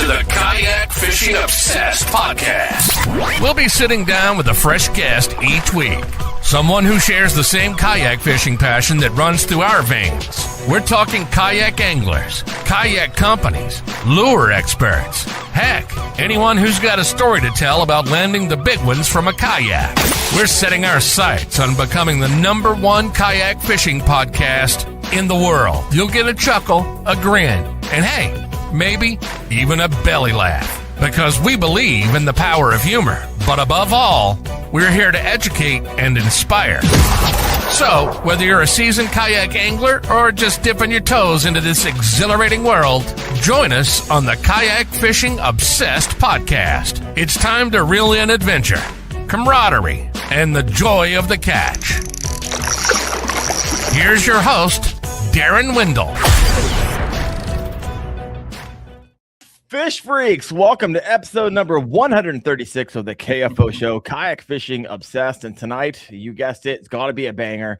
the Kayak Fishing Obsessed podcast. We'll be sitting down with a fresh guest each week. Someone who shares the same kayak fishing passion that runs through our veins. We're talking kayak anglers, kayak companies, lure experts. Heck, anyone who's got a story to tell about landing the big ones from a kayak. We're setting our sights on becoming the #1 kayak fishing podcast in the world. You'll get a chuckle, a grin, and hey, maybe even a belly laugh. Because we believe in the power of humor. But above all, we're here to educate and inspire. So, whether you're a seasoned kayak angler or just dipping your toes into this exhilarating world, join us on the Kayak Fishing Obsessed podcast. It's time to reel in adventure, camaraderie, and the joy of the catch. Here's your host, Darren Wendell. Fish freaks, welcome to episode number 136 of the KFO show, Kayak Fishing Obsessed. And tonight, you guessed it, it's got to be a banger.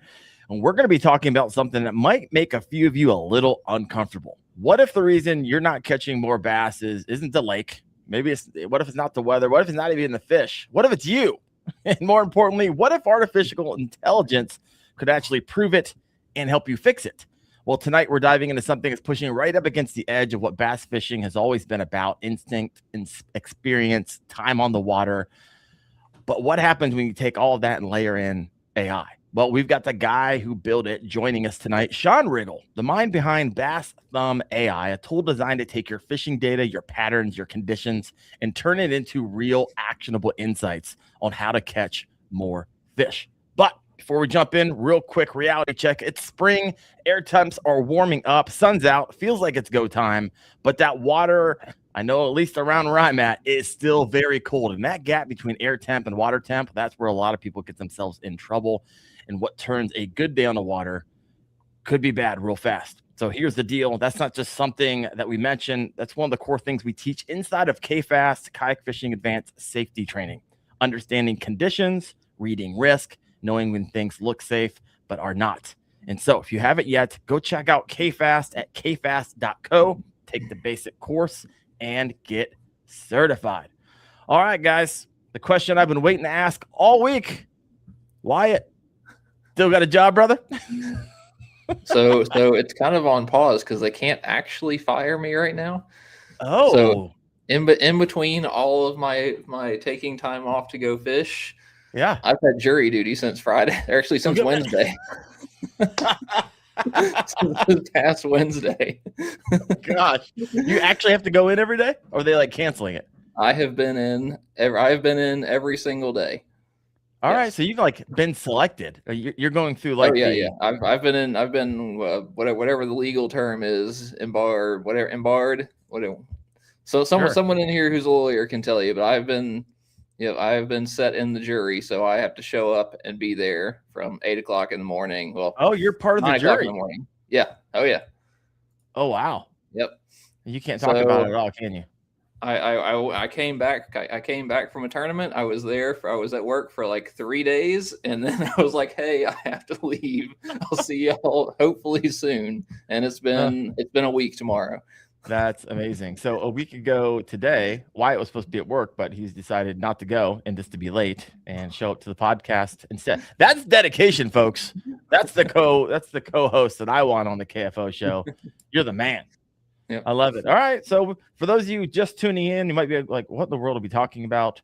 And we're going to be talking about something that might make a few of you a little uncomfortable. What if the reason you're not catching more bass isn't the lake? What if it's not the weather? What if it's not even the fish? What if it's you? And more importantly, what if artificial intelligence could actually prove it and help you fix it? Well, tonight we're diving into something that's pushing right up against the edge of what bass fishing has always been about: instinct, experience, time on the water. But what happens when you take all of that and layer in AI? Well, we've got the guy who built it joining us tonight, Sean Riggle, the mind behind Bass Thumb AI, a tool designed to take your fishing data, your patterns, your conditions, and turn it into real actionable insights on how to catch more fish. But before we jump in, real quick reality check. It's spring, air temps are warming up, sun's out, feels like it's go time, but that water, I know at least around where I'm at, is still very cold. And that gap between air temp and water temp, that's where a lot of people get themselves in trouble. And what turns a good day on the water could be bad real fast. So here's the deal. That's not just something that we mentioned. That's one of the core things we teach inside of KFAST, Kayak Fishing Advanced Safety Training. Understanding conditions, reading risk, knowing when things look safe but are not. And so if you haven't yet, go check out KFAST at kfast.co, take the basic course, and get certified. All right, guys, the question I've been waiting to ask all week. Wyatt, still got a job, brother? So it's kind of on pause because they can't actually fire me right now. Oh. So in between all of my taking time off to go fish, yeah, I've had jury duty since Friday. Actually, since Wednesday. Since this past Wednesday. Gosh, you actually have to go in every day, or are they like canceling it? I've been in every single day. All right, so you've like been selected. You're going through like yeah. I've been whatever the legal term is, embarred. So someone in here who's a lawyer can tell you, but I've been set in the jury, so I have to show up and be there from 8 o'clock in the morning. Well, you're part of the jury. In the morning. Yeah. Oh yeah. Oh wow. Yep. You can't talk about it at all, can you? I came back. I came back from a tournament. I was at work for like 3 days, and then I was like, "Hey, I have to leave. I'll see y'all hopefully soon." And it's been a week tomorrow. That's amazing. So a week ago today, Wyatt was supposed to be at work, but he's decided not to go and just to be late and show up to the podcast instead. That's dedication, folks. That's the co-host that I want on the KFO show. You're the man. Yep. I love it. All right. So for those of you just tuning in, you might be like, what in the world are we talking about?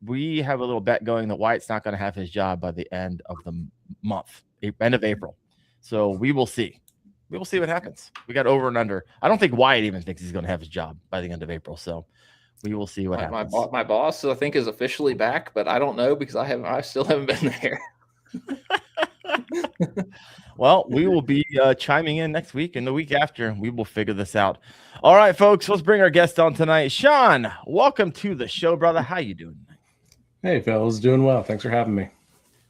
We have a little bet going that Wyatt's not going to have his job by the end of the month, end of April. So we will see. We will see what happens. We got over and under. I don't think Wyatt even thinks he's going to have his job by the end of April. So we will see what happens. My boss, I think, is officially back, but I don't know because I still haven't been there. Well, we will be chiming in next week and the week after. We will figure this out. All right, folks, let's bring our guest on tonight. Sean, welcome to the show, brother. How you doing? Hey, fellas, doing well. Thanks for having me.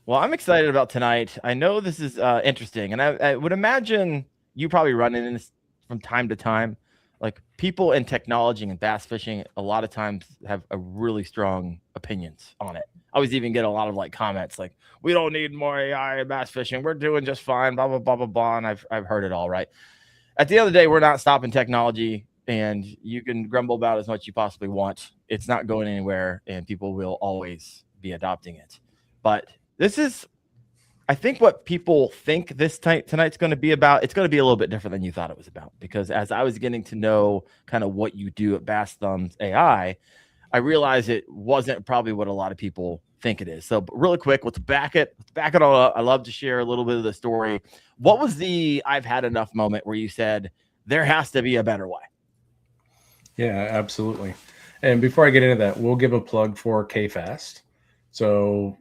Well, I'm excited about tonight. I know this is interesting, and I would imagine you probably run into this from time to time. Like people in technology and bass fishing, a lot of times have a really strong opinions on it. I always even get a lot of like comments like, "We don't need more AI in bass fishing. We're doing just fine." Blah blah blah blah blah. And I've heard it all. Right. At the end of the day, we're not stopping technology. and you can grumble about it as much as you possibly want. It's not going anywhere, and people will always be adopting it. But this is, I think, what people think tonight's going to be about. It's going to be a little bit different than you thought it was about, because as I was getting to know kind of what you do at Bass Thumbs AI, I realized it wasn't probably what a lot of people think it is. So really quick, let's back it all up. I love to share a little bit of the story. What was the I've had enough moment where you said there has to be a better way? Yeah, absolutely. And before I get into that, we'll give a plug for KFast. So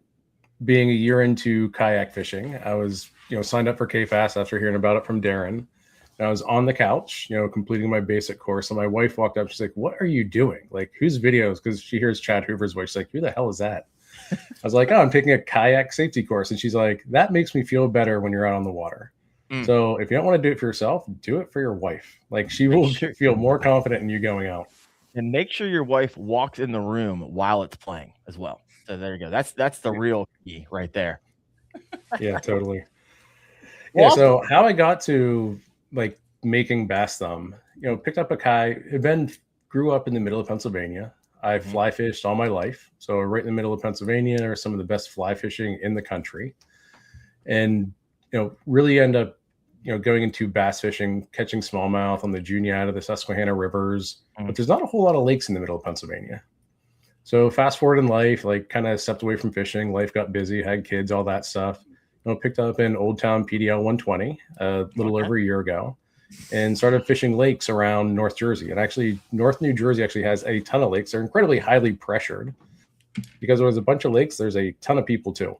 being a year into kayak fishing, I was, signed up for KFast after hearing about it from Darren. And I was on the couch, completing my basic course. And my wife walked up. She's like, "What are you doing? Like, whose videos?" Because she hears Chad Hoover's voice. She's like, "Who the hell is that?" I was like, "Oh, I'm taking a kayak safety course." And she's like, "That makes me feel better when you're out on the water." So if you don't want to do it for yourself, do it for your wife. Like, she will feel more confident in you going out. And make sure your wife walks in the room while it's playing as well. So there you go. That's the real key right there. Yeah, totally. Yeah. So how I got to like making Bass Thumb, picked up a kayak. Ben grew up in the middle of Pennsylvania. I fly fished all my life. So right in the middle of Pennsylvania are some of the best fly fishing in the country. And, really end up, going into bass fishing, catching smallmouth on the Juniata, the Susquehanna rivers. But there's not a whole lot of lakes in the middle of Pennsylvania. So fast forward in life, like kind of stepped away from fishing. Life got busy, had kids, all that stuff. Picked up an Old Town PDL 120 a little over a year ago and started fishing lakes around North Jersey. And actually, North New Jersey actually has a ton of lakes. They're incredibly highly pressured because there was a bunch of lakes. There's a ton of people too.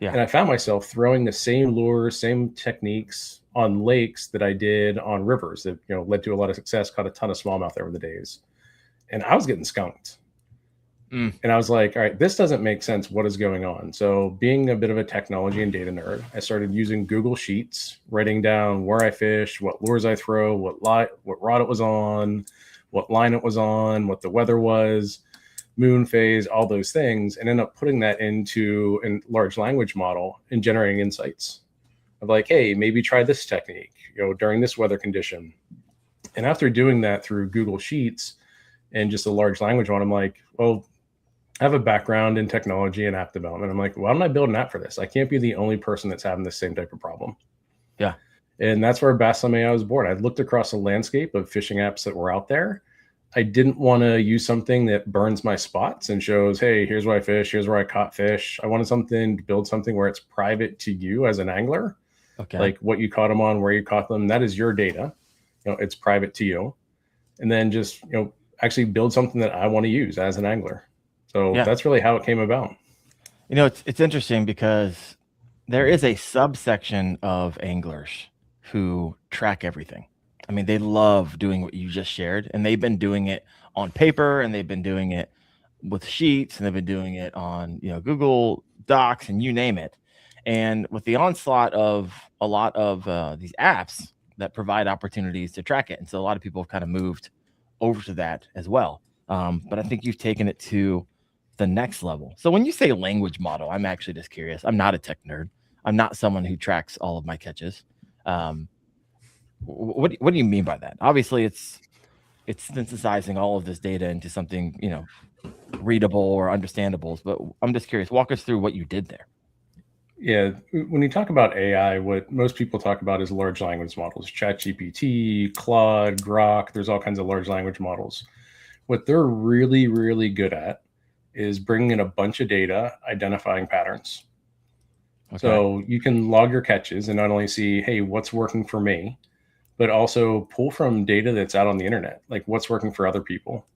Yeah. And I found myself throwing the same lures, same techniques on lakes that I did on rivers that, led to a lot of success, caught a ton of smallmouth over the days. And I was getting skunked. And I was like, all right, this doesn't make sense. What is going on? So being a bit of a technology and data nerd, I started using Google Sheets, writing down where I fish, what lures I throw, what rod it was on, what line it was on, what the weather was, moon phase, all those things, and end up putting that into a large language model and generating insights of like, hey, maybe try this technique, during this weather condition. And after doing that through Google Sheets and just a large language model, I'm like, well, I have a background in technology and app development. I'm like, why don't I build an app for this? I can't be the only person that's having the same type of problem. Yeah. And that's where Bass Thumb AI was born. I looked across a landscape of fishing apps that were out there. I didn't want to use something that burns my spots and shows, hey, here's where I fish, here's where I caught fish. I wanted something to build something where it's private to you as an angler. Okay. Like what you caught them on, where you caught them. That is your data. It's private to you. And then just, actually build something that I want to use as an angler. So that's really how it came about. It's interesting because there is a subsection of anglers who track everything. I mean, they love doing what you just shared, and they've been doing it on paper, and they've been doing it with sheets, and they've been doing it on, Google Docs, and you name it. And with the onslaught of a lot of these apps that provide opportunities to track it, and so a lot of people have kind of moved over to that as well. But I think you've taken it to the next level. So when you say language model, I'm actually just curious. I'm not a tech nerd. I'm not someone who tracks all of my catches. What do you mean by that? Obviously, it's synthesizing all of this data into something, readable or understandable. But I'm just curious. Walk us through what you did there. Yeah, when you talk about AI, what most people talk about is large language models, ChatGPT, Claude, Grok. There's all kinds of large language models. What they're really, really good at is bringing in a bunch of data, identifying patterns. Okay. So you can log your catches and not only see, hey, what's working for me, but also pull from data that's out on the internet, like what's working for other people.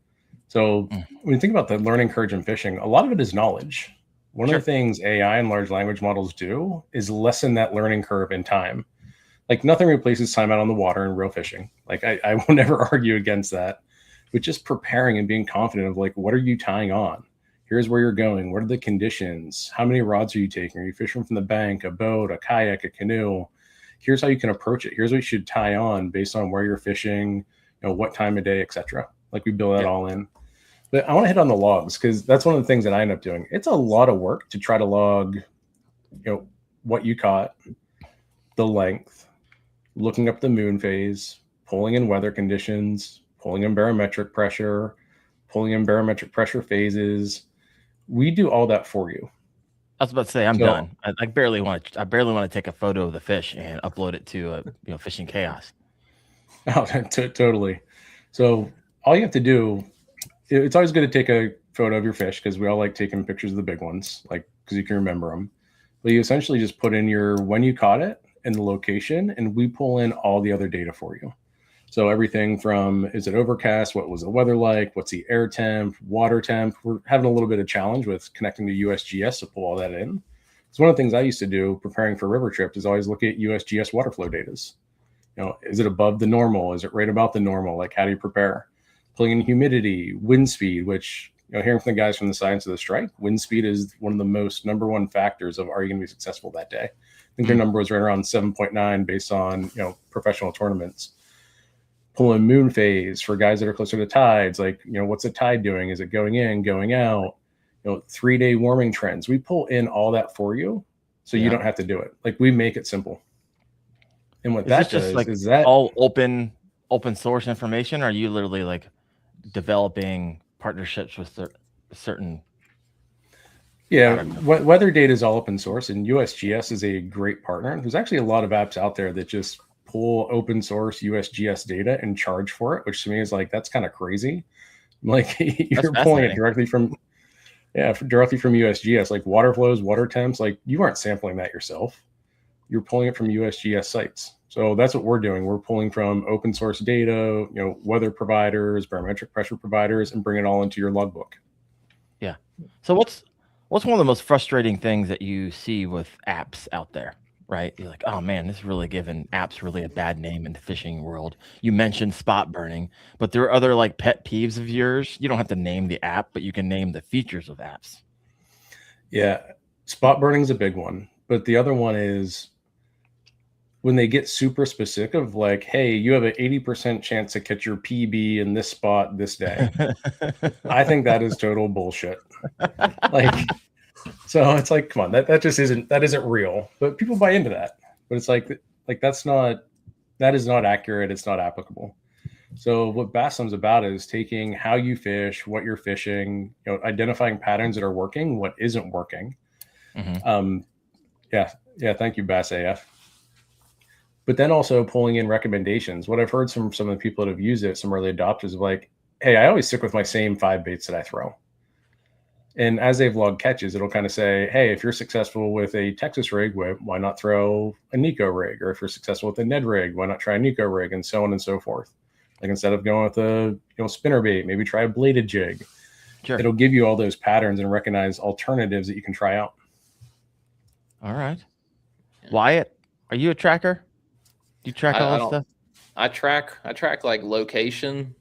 So when you think about the learning curve in fishing, a lot of it is knowledge. One of the things AI and large language models do is lessen that learning curve in time. Like nothing replaces time out on the water in real fishing. Like I will never argue against that, but just preparing and being confident of like, what are you tying on? Here's where you're going. What are the conditions? How many rods are you taking? Are you fishing from the bank, a boat, a kayak, a canoe? Here's how you can approach it. Here's what you should tie on based on where you're fishing, what time of day, etc. Like we build that all in. But I want to hit on the logs because that's one of the things that I end up doing. It's a lot of work to try to log, what you caught, the length, looking up the moon phase, pulling in weather conditions, pulling in barometric pressure, pulling in barometric pressure phases. We do all that for you. I was about to say I'm done. I barely want to take a photo of the fish and upload it to Fishing Chaos. Oh, totally. So all you have to do, it's always good to take a photo of your fish because we all like taking pictures of the big ones, like because you can remember them. But you essentially just put in your when you caught it and the location, and we pull in all the other data for you. So everything from, is it overcast? What was the weather like? What's the air temp, water temp? We're having a little bit of challenge with connecting to USGS to pull all that in. It's one of the things I used to do preparing for river trips is always look at USGS water flow data. Is it above the normal? Is it right about the normal? Like, how do you prepare? Pulling in humidity, wind speed, which, hearing from the guys from the Science of the Strike, wind speed is one of the most number one factors of are you going to be successful that day. I think their number was right around 7.9 based on, professional tournaments. Pulling moon phase for guys that are closer to tides, like, what's the tide doing? Is it going in, going out? 3-day warming trends. We pull in all that for you so you don't have to do it. Like, we make it simple. And what that does is that all open source information, or are you literally like developing partnerships with certain? Yeah, weather data is all open source, and USGS is a great partner. There's actually a lot of apps out there that just pull open source USGS data and charge for it, which to me is like, that's kind of crazy. Like, you're pulling it directly from USGS, like water flows, water temps. Like, you aren't sampling that yourself. You're pulling it from USGS sites. So that's what we're doing. We're pulling from open source data, weather providers, barometric pressure providers, and bring it all into your logbook. Yeah. So what's one of the most frustrating things that you see with apps out there, right? You're like, oh man, this is really giving apps really a bad name in the fishing world. You mentioned spot burning, but there are other like pet peeves of yours. You don't have to name the app, but you can name the features of apps. Yeah. Spot burning is a big one. But the other one is when they get super specific of like, hey, you have an 80% chance to catch your PB in this spot this day. I think that is total bullshit. Like, so it's like, come on, that isn't real. But people buy into that. But it's like that is not accurate. It's not applicable. So what Bassum's about is taking how you fish, what you're fishing, identifying patterns that are working, what isn't working. Mm-hmm. Yeah. Thank you, Bass AF. But then also pulling in recommendations. What I've heard from some of the people that have used it, some early adopters, of like, hey, I always stick with my same 5 baits that I throw. And as they've logged catches, it'll kind of say, hey, if you're successful with a Texas rig, why not throw a Nico rig? Or if you're successful with a Ned rig, why not try a Nico rig? And so on and so forth. Like, instead of going with a spinner bait, maybe try a bladed jig. Sure. It'll give you all those patterns and recognize alternatives that you can try out. All right. Wyatt, are you a tracker? Do you track all this stuff? I track like location,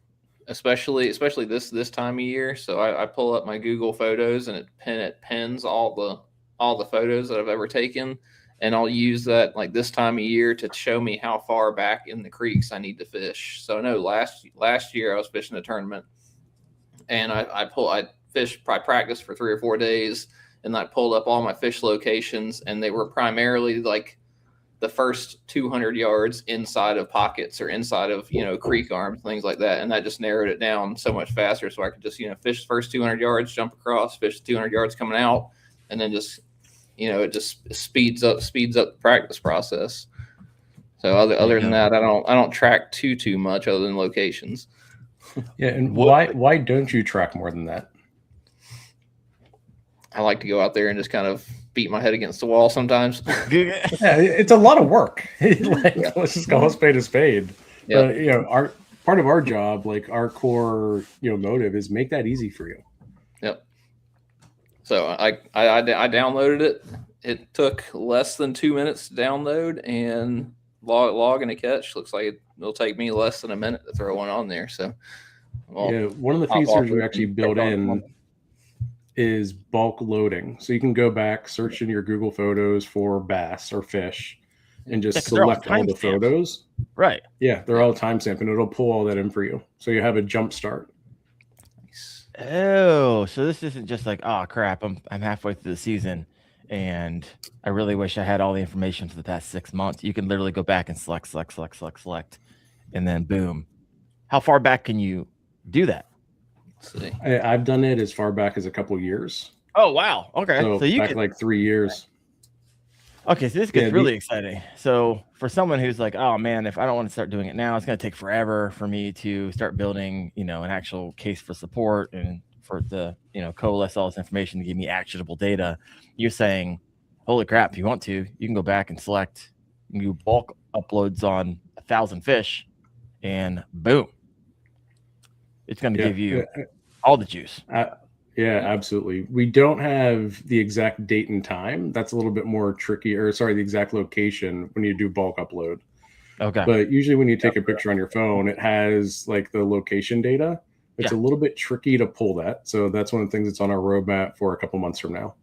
especially this time of year. So I pull up my Google Photos and it pins all the photos that I've ever taken, and I'll use that like this time of year to show me how far back in the creeks I need to fish. So I know last year I was fishing a tournament, and I practiced for 3 or 4 days, and I pulled up all my fish locations, and they were primarily like the first 200 yards inside of pockets or inside of, creek arms, things like that. And that just narrowed it down so much faster. So I could just, fish the first 200 yards, jump across, fish 200 yards coming out. And then just, it just speeds up the practice process. So other than that, I don't track too much other than locations. Yeah. And why don't you track more than that? I like to go out there and just kind of beat my head against the wall sometimes. Yeah, it's a lot of work. Let's just call a spade a spade. Yep. But our part of our job, like our core, motive is make that easy for you. Yep. So I downloaded it. It took less than 2 minutes to download, and logging a catch looks like it'll take me less than a minute to throw one on there. So one of the features we actually built in is bulk loading. So you can go back, search in your Google Photos for bass or fish, and just select all the photos. Right. Yeah, they're all timestamped, and it'll pull all that in for you. So you have a jump start. Oh, so this isn't just like, oh crap, I'm halfway through the season and I really wish I had all the information for the past 6 months. You can literally go back and select, and then boom, How far back can you do that? Let's see. I've done it as far back as a couple years. Oh, wow. Okay. So you back could, like 3 years. okay. So this gets really exciting. So for someone who's like, oh man, if I don't want to start doing it now, it's going to take forever for me to start building, an actual case for support and for the, coalesce all this information to give me actionable data. You're saying, holy crap, if you want to, you can go back and select, you bulk uploads on 1,000 fish and boom, it's going to give you all the juice. Yeah, absolutely. We don't have the exact date and time. That's a little bit more tricky, the exact location when you do bulk upload. Okay. But usually when you take a picture on your phone, it has like the location data. It's a little bit tricky to pull that. So that's one of the things that's on our roadmap for a couple months from now.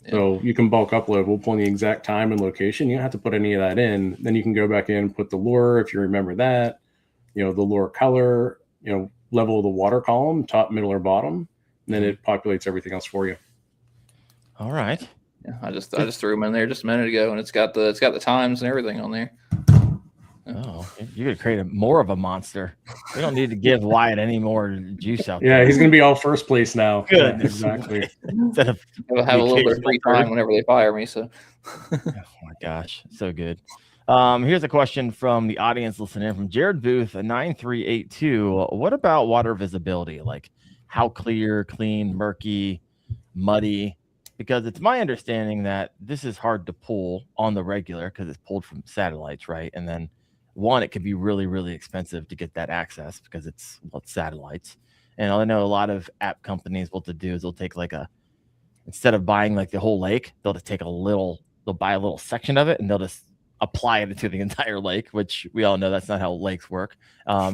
Yeah. So you can bulk upload. We'll pull in the exact time and location. You don't have to put any of that in. Then you can go back in, put the lure, if you remember that, the lure color, level of the water column, top, middle, or bottom. And then it populates everything else for you. All right. Yeah, I just threw them in there just a minute ago, and it's got the times and everything on there. Oh, you're gonna create more of a monster. We don't need to give Wyatt any more juice out there. Yeah, he's gonna be all first place now. Good, yeah, exactly. Instead of I'll have a little bit of free time whenever they fire me. So, oh my gosh, so good. Here's a question from the audience listening from Jared Booth, 9382. What about water visibility? Like how clear, clean, murky, muddy? Because it's my understanding that this is hard to pull on the regular because it's pulled from satellites, right? And then it could be really, really expensive to get that access because it's satellites. And I know a lot of app companies, what they'll do is they'll take instead of buying like the whole lake, they'll just take they'll buy a little section of it and they'll just apply it to the entire lake, which we all know that's not how lakes work.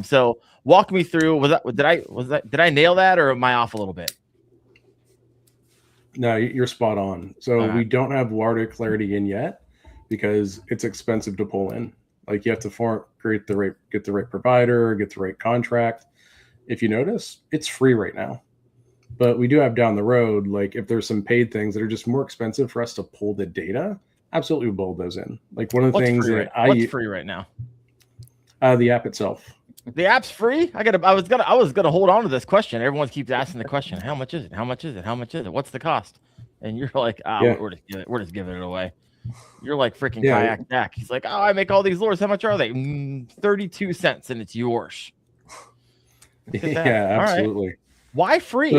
So walk me through, did I nail that or am I off a little bit? No, you're spot on. So we don't have water clarity in yet because it's expensive to pull in. Like you have to get the right provider, get the right contract. If you notice, it's free right now. But we do have down the road, like if there's some paid things that are just more expensive for us to pull the data, absolutely we'll build those in. Like one of the things that what's free right now? The app itself. The app's free? I was gonna hold on to this question. Everyone keeps asking the question, how much is it? How much is it? How much is it? What's the cost? And you're like, we're just giving it away. You're like freaking Kayak Jack. He's like, I make all these lures. How much are they? 32 cents, and it's yours. Yeah, absolutely. Right. Why free?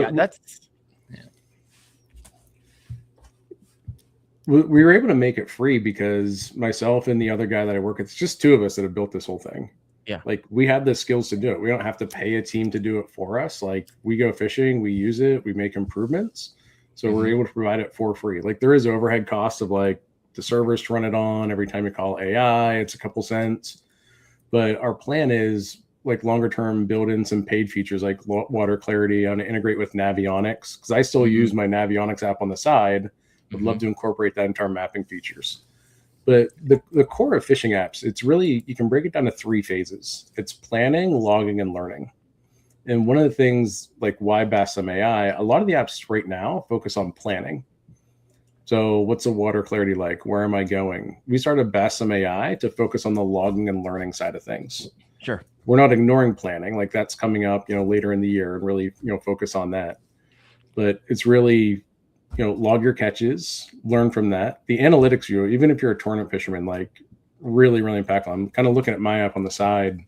We were able to make it free because myself and the other guy that I work with, it's just two of us that have built this whole thing. Yeah. Like we have the skills to do it. We don't have to pay a team to do it for us. Like we go fishing, we use it, we make improvements. So we're able to provide it for free. Like there is overhead costs of like the servers to run it on. Every time you call AI, it's a couple cents. But our plan is like longer term, build in some paid features like water clarity. I want to integrate with Navionics because I still use my Navionics app on the side. Would love to incorporate that into our mapping features. But the core of fishing apps, it's really, you can break it down to 3 phases. It's planning, logging, and learning. And one of the things like why Bassam AI, a lot of the apps right now focus on planning. So what's the water clarity like? Where am I going? We started Bassam AI to focus on the logging and learning side of things. Sure. We're not ignoring planning. Like that's coming up, later in the year and really, focus on that. But it's really, log your catches, learn from that. The analytics view, even if you're a tournament fisherman, like really, really impactful. I'm kind of looking at my app on the side,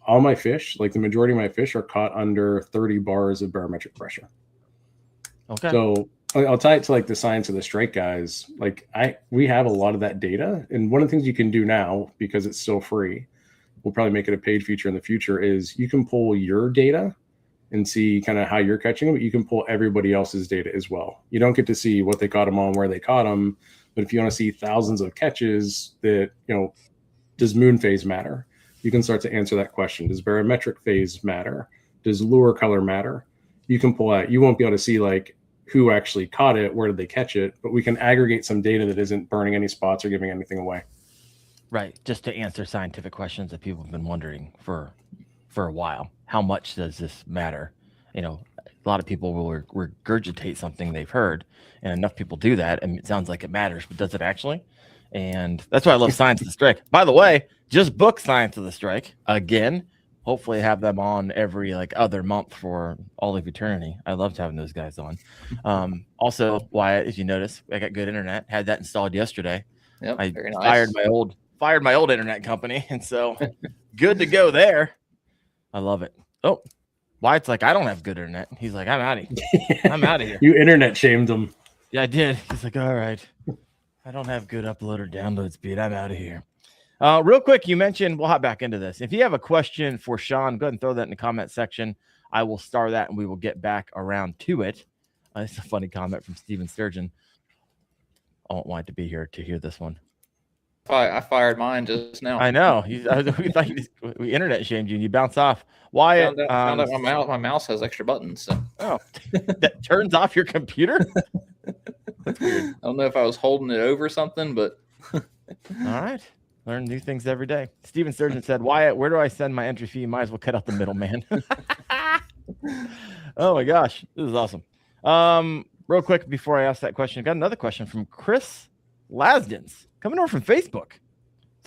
all my fish, like the majority of my fish are caught under 30 bars of barometric pressure. Okay. So I'll tie it to like the science of the strike guys. Like we have a lot of that data. And one of the things you can do now, because it's still free, we'll probably make it a paid feature in the future, is you can pull your data and see kind of how you're catching them, but you can pull everybody else's data as well. You don't get to see what they caught them on, where they caught them. But if you want to see thousands of catches that, does moon phase matter? You can start to answer that question. Does barometric phase matter? Does lure color matter? You can pull out, you won't be able to see like who actually caught it, where did they catch it, but we can aggregate some data that isn't burning any spots or giving anything away. Right. Just to answer scientific questions that people have been wondering for a while. How much does this matter? A lot of people will regurgitate something they've heard, and enough people do that, and it sounds like it matters, but does it actually? And that's why I love Science of the Strike. By the way, just book Science of the Strike again. hopefully have them on every like other month for all of eternity. I loved having those guys on. Also, Wyatt, as you notice, I got good internet. Had that installed yesterday. Yep, I very nice. fired my old internet company, and so good to go there. I love it. Oh, Wyatt's like, I don't have good internet. He's like, I'm out of here. I'm out of here. You internet shamed him. Yeah, I did. He's like, all right, I don't have good upload or download speed. I'm out of here. Real quick, you mentioned, we'll hop back into this. If you have a question for Sean, go ahead and throw that in the comment section. I will star that and we will get back around to it. It's a funny comment from Steven Sturgeon. I don't want to be here to hear this one. I fired mine just now. I know. We thought we internet shamed you and you bounce off. Wyatt, found out my mouse has extra buttons. So. Oh, that turns off your computer? That's weird. I don't know if I was holding it over something, but all right. Learn new things every day. Steven Sturgeon said, Wyatt, where do I send my entry fee? Might as well cut out the middleman. Oh my gosh. This is awesome. Real quick before I ask that question, I got another question from Chris Lasdens coming over from Facebook.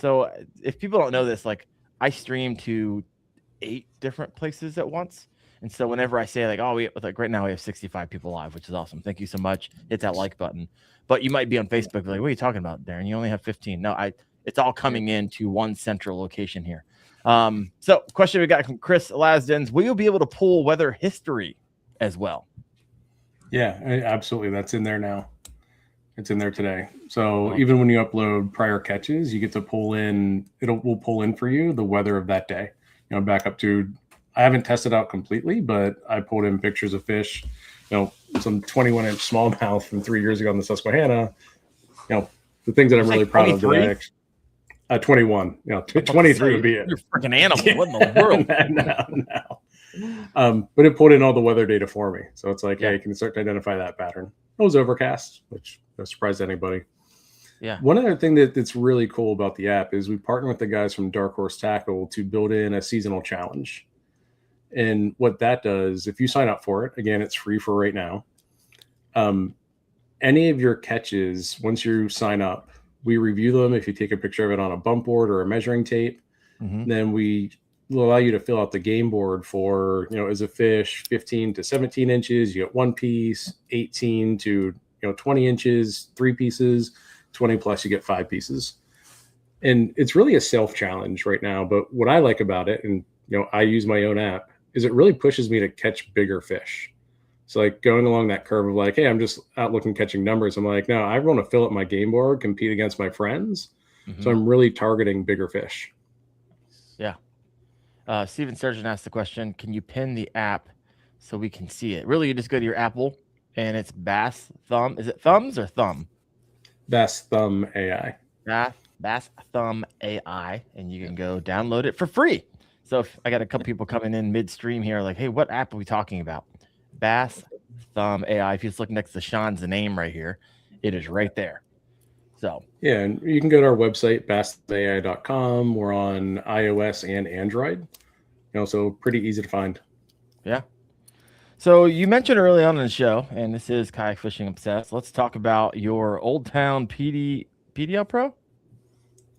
So if people don't know this, like I stream to 8 different places at once. And so whenever I say like, oh, like right now we have 65 people live, which is awesome. Thank you so much. Hit that like button. But you might be on Facebook like, what are you talking about, Darren? You only have 15. No, it's all coming into one central location here. So question we got from Chris Lasdens, will you be able to pull weather history as well? Yeah, absolutely. That's in there now. It's in there today. So even when you upload prior catches, you get to pull in, will pull in for you the weather of that day. You know, back up to, I haven't tested out completely, but I pulled in pictures of fish, you know, some 21-inch smallmouth from 3 years ago in the Susquehanna. You know, the things that I'm really proud of today. 21, you know, 23 would be it. You're a freaking animal. What in the world? No. But it pulled in all the weather data for me. So it's like, hey, you can start to identify that pattern. It was overcast, which no surprise to anybody. Yeah. One other thing that's really cool about the app is we partner with the guys from Dark Horse Tackle to build in a seasonal challenge. And what that does, if you sign up for it, again, it's free for right now. Any of your catches, once you sign up, we review them. If you take a picture of it on a bump board or a measuring tape, then we will allow you to fill out the game board for, you know, is a fish 15 to 17 inches, you get 1 piece, 18 to 20 inches, 3 pieces, 20 plus, you get 5 pieces. And it's really a self challenge right now. But what I like about it, and I use my own app, is it really pushes me to catch bigger fish. So like going along that curve of like, hey, I'm just out looking, catching numbers. I'm like, no, I want to fill up my game board, compete against my friends. So I'm really targeting bigger fish. Yeah. Steven Sturgeon asked the question, can you pin the app so we can see it? Really, you just go to your Apple and it's Bass Thumb. Is it Thumbs or Thumb? Bass Thumb AI. Bass Thumb AI. And you can go download it for free. So if I got a couple people coming in midstream here, like, hey, what app are we talking about? Bass Thumb AI. If you just look next to Sean's name right here, it is right there. So yeah, and you can go to our website, bassamai.com. We're on iOS and Android. So pretty easy to find. Yeah. So you mentioned early on in the show, and this is Kayak Fishing Obsessed. Let's talk about your Old Town PDL Pro?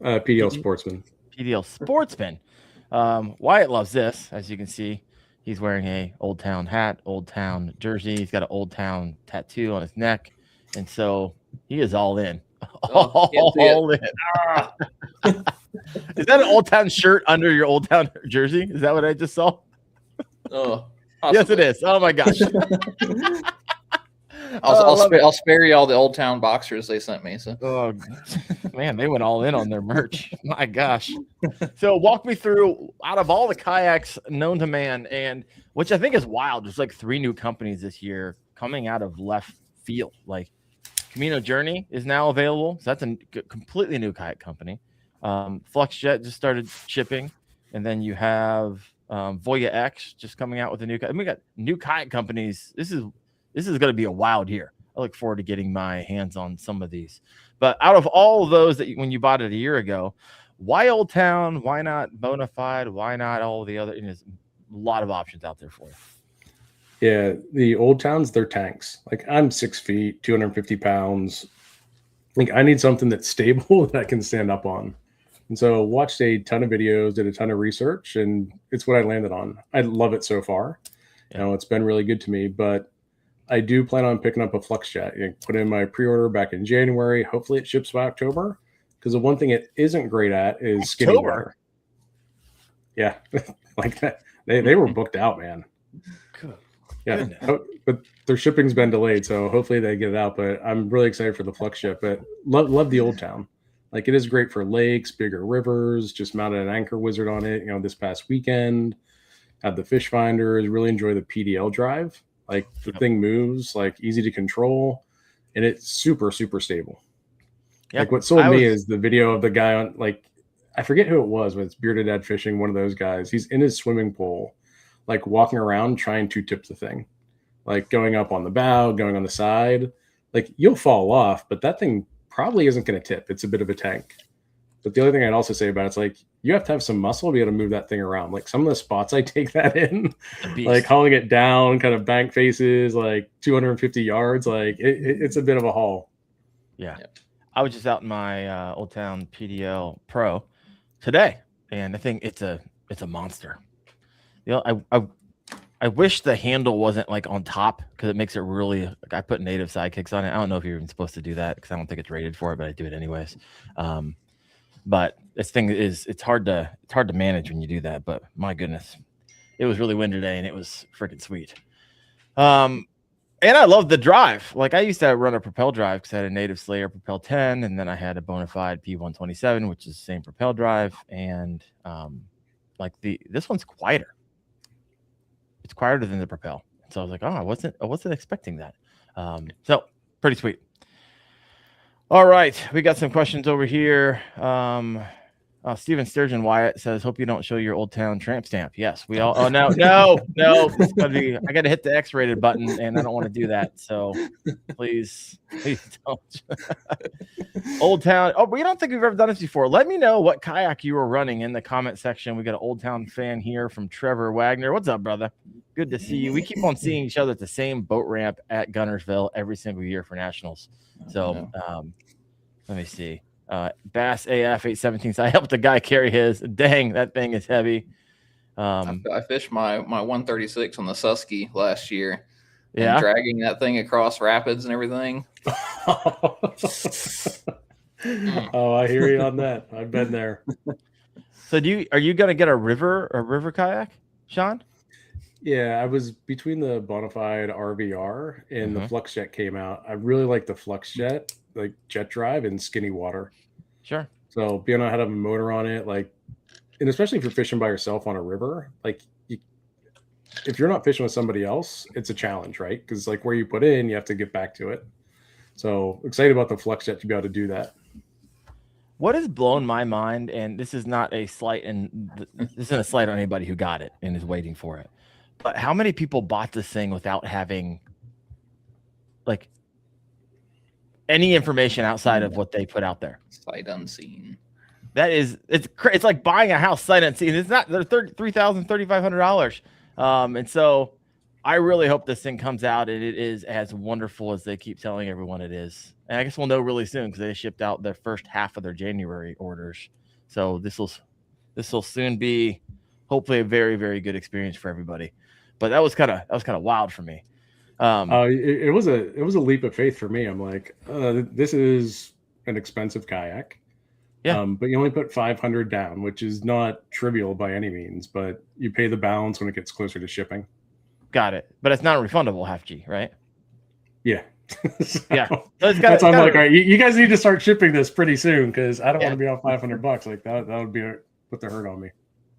PDL Sportsman. PDL Sportsman. Wyatt loves this, as you can see. He's wearing a Old Town hat, Old Town jersey. He's got an Old Town tattoo on his neck. And so he is all in. All in. Is that an Old Town shirt under your Old Town jersey? Is that what I just saw? Oh, yes, it is. Oh my gosh. I'll spare you all the Old Town boxers they sent me. So, oh man, they went all in on their merch. My gosh. So walk me through, out of all the kayaks known to man, and which I think is wild, there's like 3 new companies this year coming out of left field. Like Camino Journey is now available. So that's a completely new kayak company. FluxJet just started shipping. And then you have Voya X just coming out with a new kayak. We got new kayak companies. This is going to be a wild year. I look forward to getting my hands on some of these. But out of all of those that when you bought it a year ago, why Old Town? Why not Bonafide? Why not all the other? There's a lot of options out there for you. Yeah, the Old Towns, they're tanks. Like I'm 6 feet, 250 pounds. Like I need something that's stable that I can stand up on. And so watched a ton of videos, did a ton of research, and it's what I landed on. I love it so far. Yeah. It's been really good to me, but I do plan on picking up a flux jet. Put in my pre-order back in January. Hopefully it ships by October, because the one thing it isn't great at is skinny water. Yeah, like that. They were booked out, man. Good. Yeah, but their shipping's been delayed, so hopefully they get it out. But I'm really excited for the flux jet. But love the Old Town. Like, it is great for lakes, bigger rivers. Just mounted an anchor wizard on it, this past weekend. Had the fish finders. Really enjoy the PDL drive. Like, the thing moves, like, easy to control, and it's super, super stable. Yep. Like, what sold me is the video of the guy on, like, I forget who it was, but it's Bearded Dad Fishing, one of those guys. He's in his swimming pool, like, walking around trying to tip the thing, like going up on the bow, going on the side. Like, you'll fall off, but that thing probably isn't going to tip. It's a bit of a tank. But the other thing I'd also say about it's like, you have to have some muscle to be able to move that thing around. Like, some of the spots I take that in, like hauling it down, kind of bank faces, like 250 yards, like it's a bit of a haul. Yeah. I was just out in my Old Town PDL Pro today, and I think it's a monster. I wish the handle wasn't like on top, because it makes it really, like, I put native sidekicks on it. I don't know if you're even supposed to do that, because I don't think it's rated for it, but I do it anyways. But this thing it's hard to manage when you do that. But my goodness, it was really windy today, and it was freaking sweet. And I love the drive. Like, I used to run a Propel drive because I had a Native Slayer Propel 10, and then I had a Bonafide P127, which is the same Propel drive. And this one's quieter. It's quieter than the Propel. So I was like, oh, I wasn't expecting that. So pretty sweet. All right, we got some questions over here. Steven Sturgeon Wyatt says, "Hope you don't show your Old Town tramp stamp." Yes, we all. Oh no! It's gonna be. I got to hit the X-rated button, and I don't want to do that. So please don't. Old Town. Oh, we don't think we've ever done this before. Let me know what kayak you were running in the comment section. We got an Old Town fan here from Trevor Wagner. What's up, brother? Good to see you. We keep on seeing each other at the same boat ramp at Gunnersville every single year for nationals. So let me see. Bass AF 817. So I helped the guy carry his. Dang, that thing is heavy. I fished my 136 on the Susky last year. Yeah, dragging that thing across rapids and everything. Oh, I hear you on that. I've been there. So are you gonna get a river kayak, Sean? Yeah, I was between the Bonafide RVR and the Flux Jet came out. I really like the Flux Jet, like jet drive and skinny water. Sure. So being able to have a motor on it, like, and especially if you're fishing by yourself on a river, like, if you're not fishing with somebody else, it's a challenge, right? Because like where you put in, you have to get back to it. So excited about the Flux Jet to be able to do that. What has blown my mind, and this is not a slight, and this isn't a slight on anybody who got it and is waiting for it, but how many people bought this thing without having like any information outside of what they put out there? Sight unseen. That is, it's like buying a house sight unseen. It's not, they're $3,000, $3,500. And so I really hope this thing comes out and it is as wonderful as they keep telling everyone it is. And I guess we'll know really soon, because they shipped out their first half of their January orders. So this will soon be hopefully a very, very good experience for everybody. But that was kind of wild for me. It was a leap of faith for me. I'm like, this is an expensive kayak. Yeah. But you only put 500 down, which is not trivial by any means, but you pay the balance when it gets closer to shipping. Got it. But it's not a refundable half G, right? Yeah. So, yeah. So that's I'm like, all right, you guys need to start shipping this pretty soon, because I don't want to be off $500. Like that would be put the hurt on me.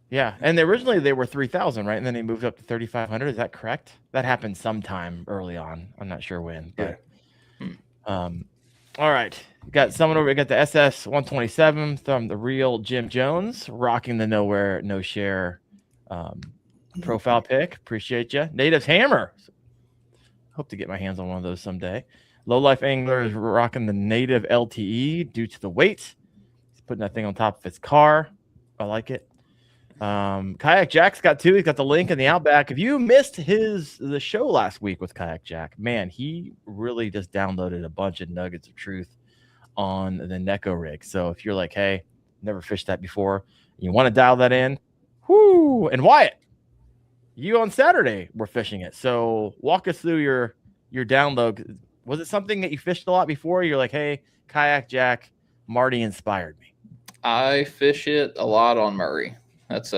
Yeah. And originally they were 3,000, right? And then they moved up to 3,500. Is that correct? That happened sometime early on. I'm not sure when, but all right. We got someone over. We got the SS 127 from the real Jim Jones, rocking the Nowhere No Share profile pic. Appreciate you. Natives Hammer. Hope to get my hands on one of those someday. Low Life Angler is rocking the Native LTE due to the weight. He's putting that thing on top of his car. I like it. Kayak Jack's got two. He's got the link in the Outback. If you missed the show last week with Kayak Jack, man, he really just downloaded a bunch of nuggets of truth on the Neko rig. So if you're like, hey, never fished that before, you want to dial that in. Whoo! And Wyatt, you on Saturday were fishing it. So walk us through your download. Was it something that you fished a lot before? You're like, hey, Kayak Jack, Marty inspired me. I fish it a lot on Murray. That's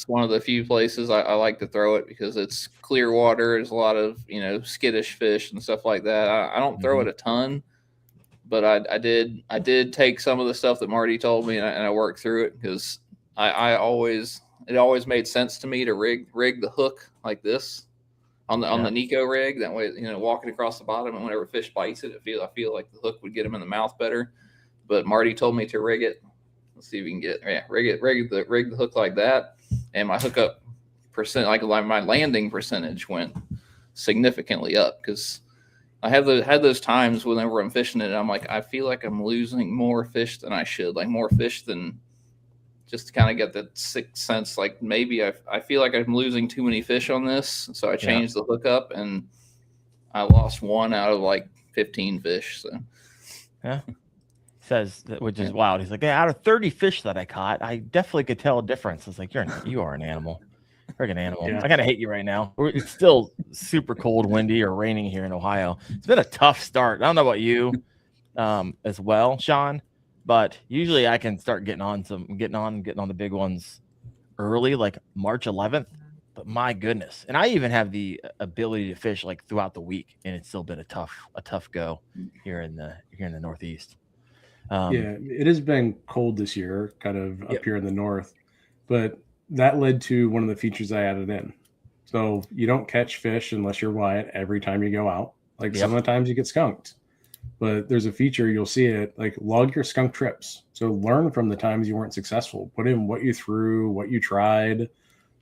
one of the few places I like to throw it because it's clear water. There's a lot of skittish fish and stuff like that. I don't throw it a ton, but I did take some of the stuff that Marty told me and I worked through it because it always made sense to me to rig the hook like this on the Nico rig. That way, walking across the bottom and whenever fish bites it, I feel like the hook would get him in the mouth better. But Marty told me to rig it. Let's see if we can get rig the hook like that, and my hookup percent, like my landing percentage, went significantly up because I had those times whenever I'm fishing it, and I'm like, I feel like I'm losing more fish than I should, like more fish than just to kind of get that sixth sense, like maybe I feel like I'm losing too many fish on this, so I changed the hookup, and I lost 1 out of like 15 fish. So yeah. Says, which is wild. He's like, yeah, out of 30 fish that I caught, I definitely could tell a difference. It's like, you are an animal. Friggin' animal. Yeah. I gotta hate you right now. It's still super cold, windy, or raining here in Ohio. It's been a tough start. I don't know about you as well, Sean, but usually I can start getting on the big ones early, like March 11th. But my goodness. And I even have the ability to fish like throughout the week, and it's still been a tough go here in the Northeast. It has been cold this year, kind of up here in the north, but that led to one of the features I added in. So you don't catch fish unless you're Wyatt every time you go out. Like some of the times you get skunked, but there's a feature, you'll see it, like log your skunk trips. So learn from the times you weren't successful, put in what you threw, what you tried.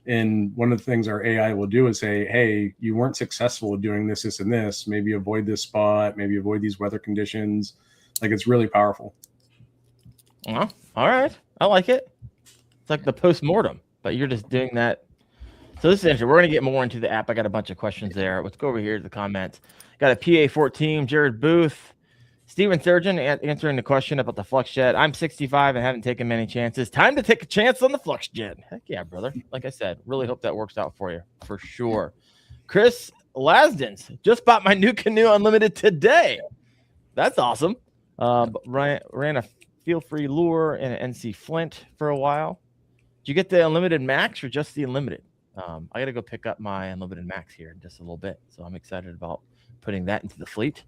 And one of the things our AI will do is say, hey, you weren't successful doing this, and this, maybe avoid this spot, maybe avoid these weather conditions. Like, it's really powerful. Well, all right. I like it. It's like the post-mortem, but you're just doing that. So this is interesting. We're going to get more into the app. I got a bunch of questions there. Let's go over here to the comments. Got a PA14, Jared Booth, Steven Surgeon answering the question about the Flux Jet. I'm 65 and haven't taken many chances. Time to take a chance on the Flux Jet. Heck yeah, brother. Like I said, really hope that works out for you, for sure. Chris Lasdens, just bought my new Canoe Unlimited today. That's awesome. Ran a feel-free lure and an NC Flint for a while. Did you get the Unlimited Max or just the Unlimited? I got to go pick up my Unlimited Max here in just a little bit. So I'm excited about putting that into the fleet.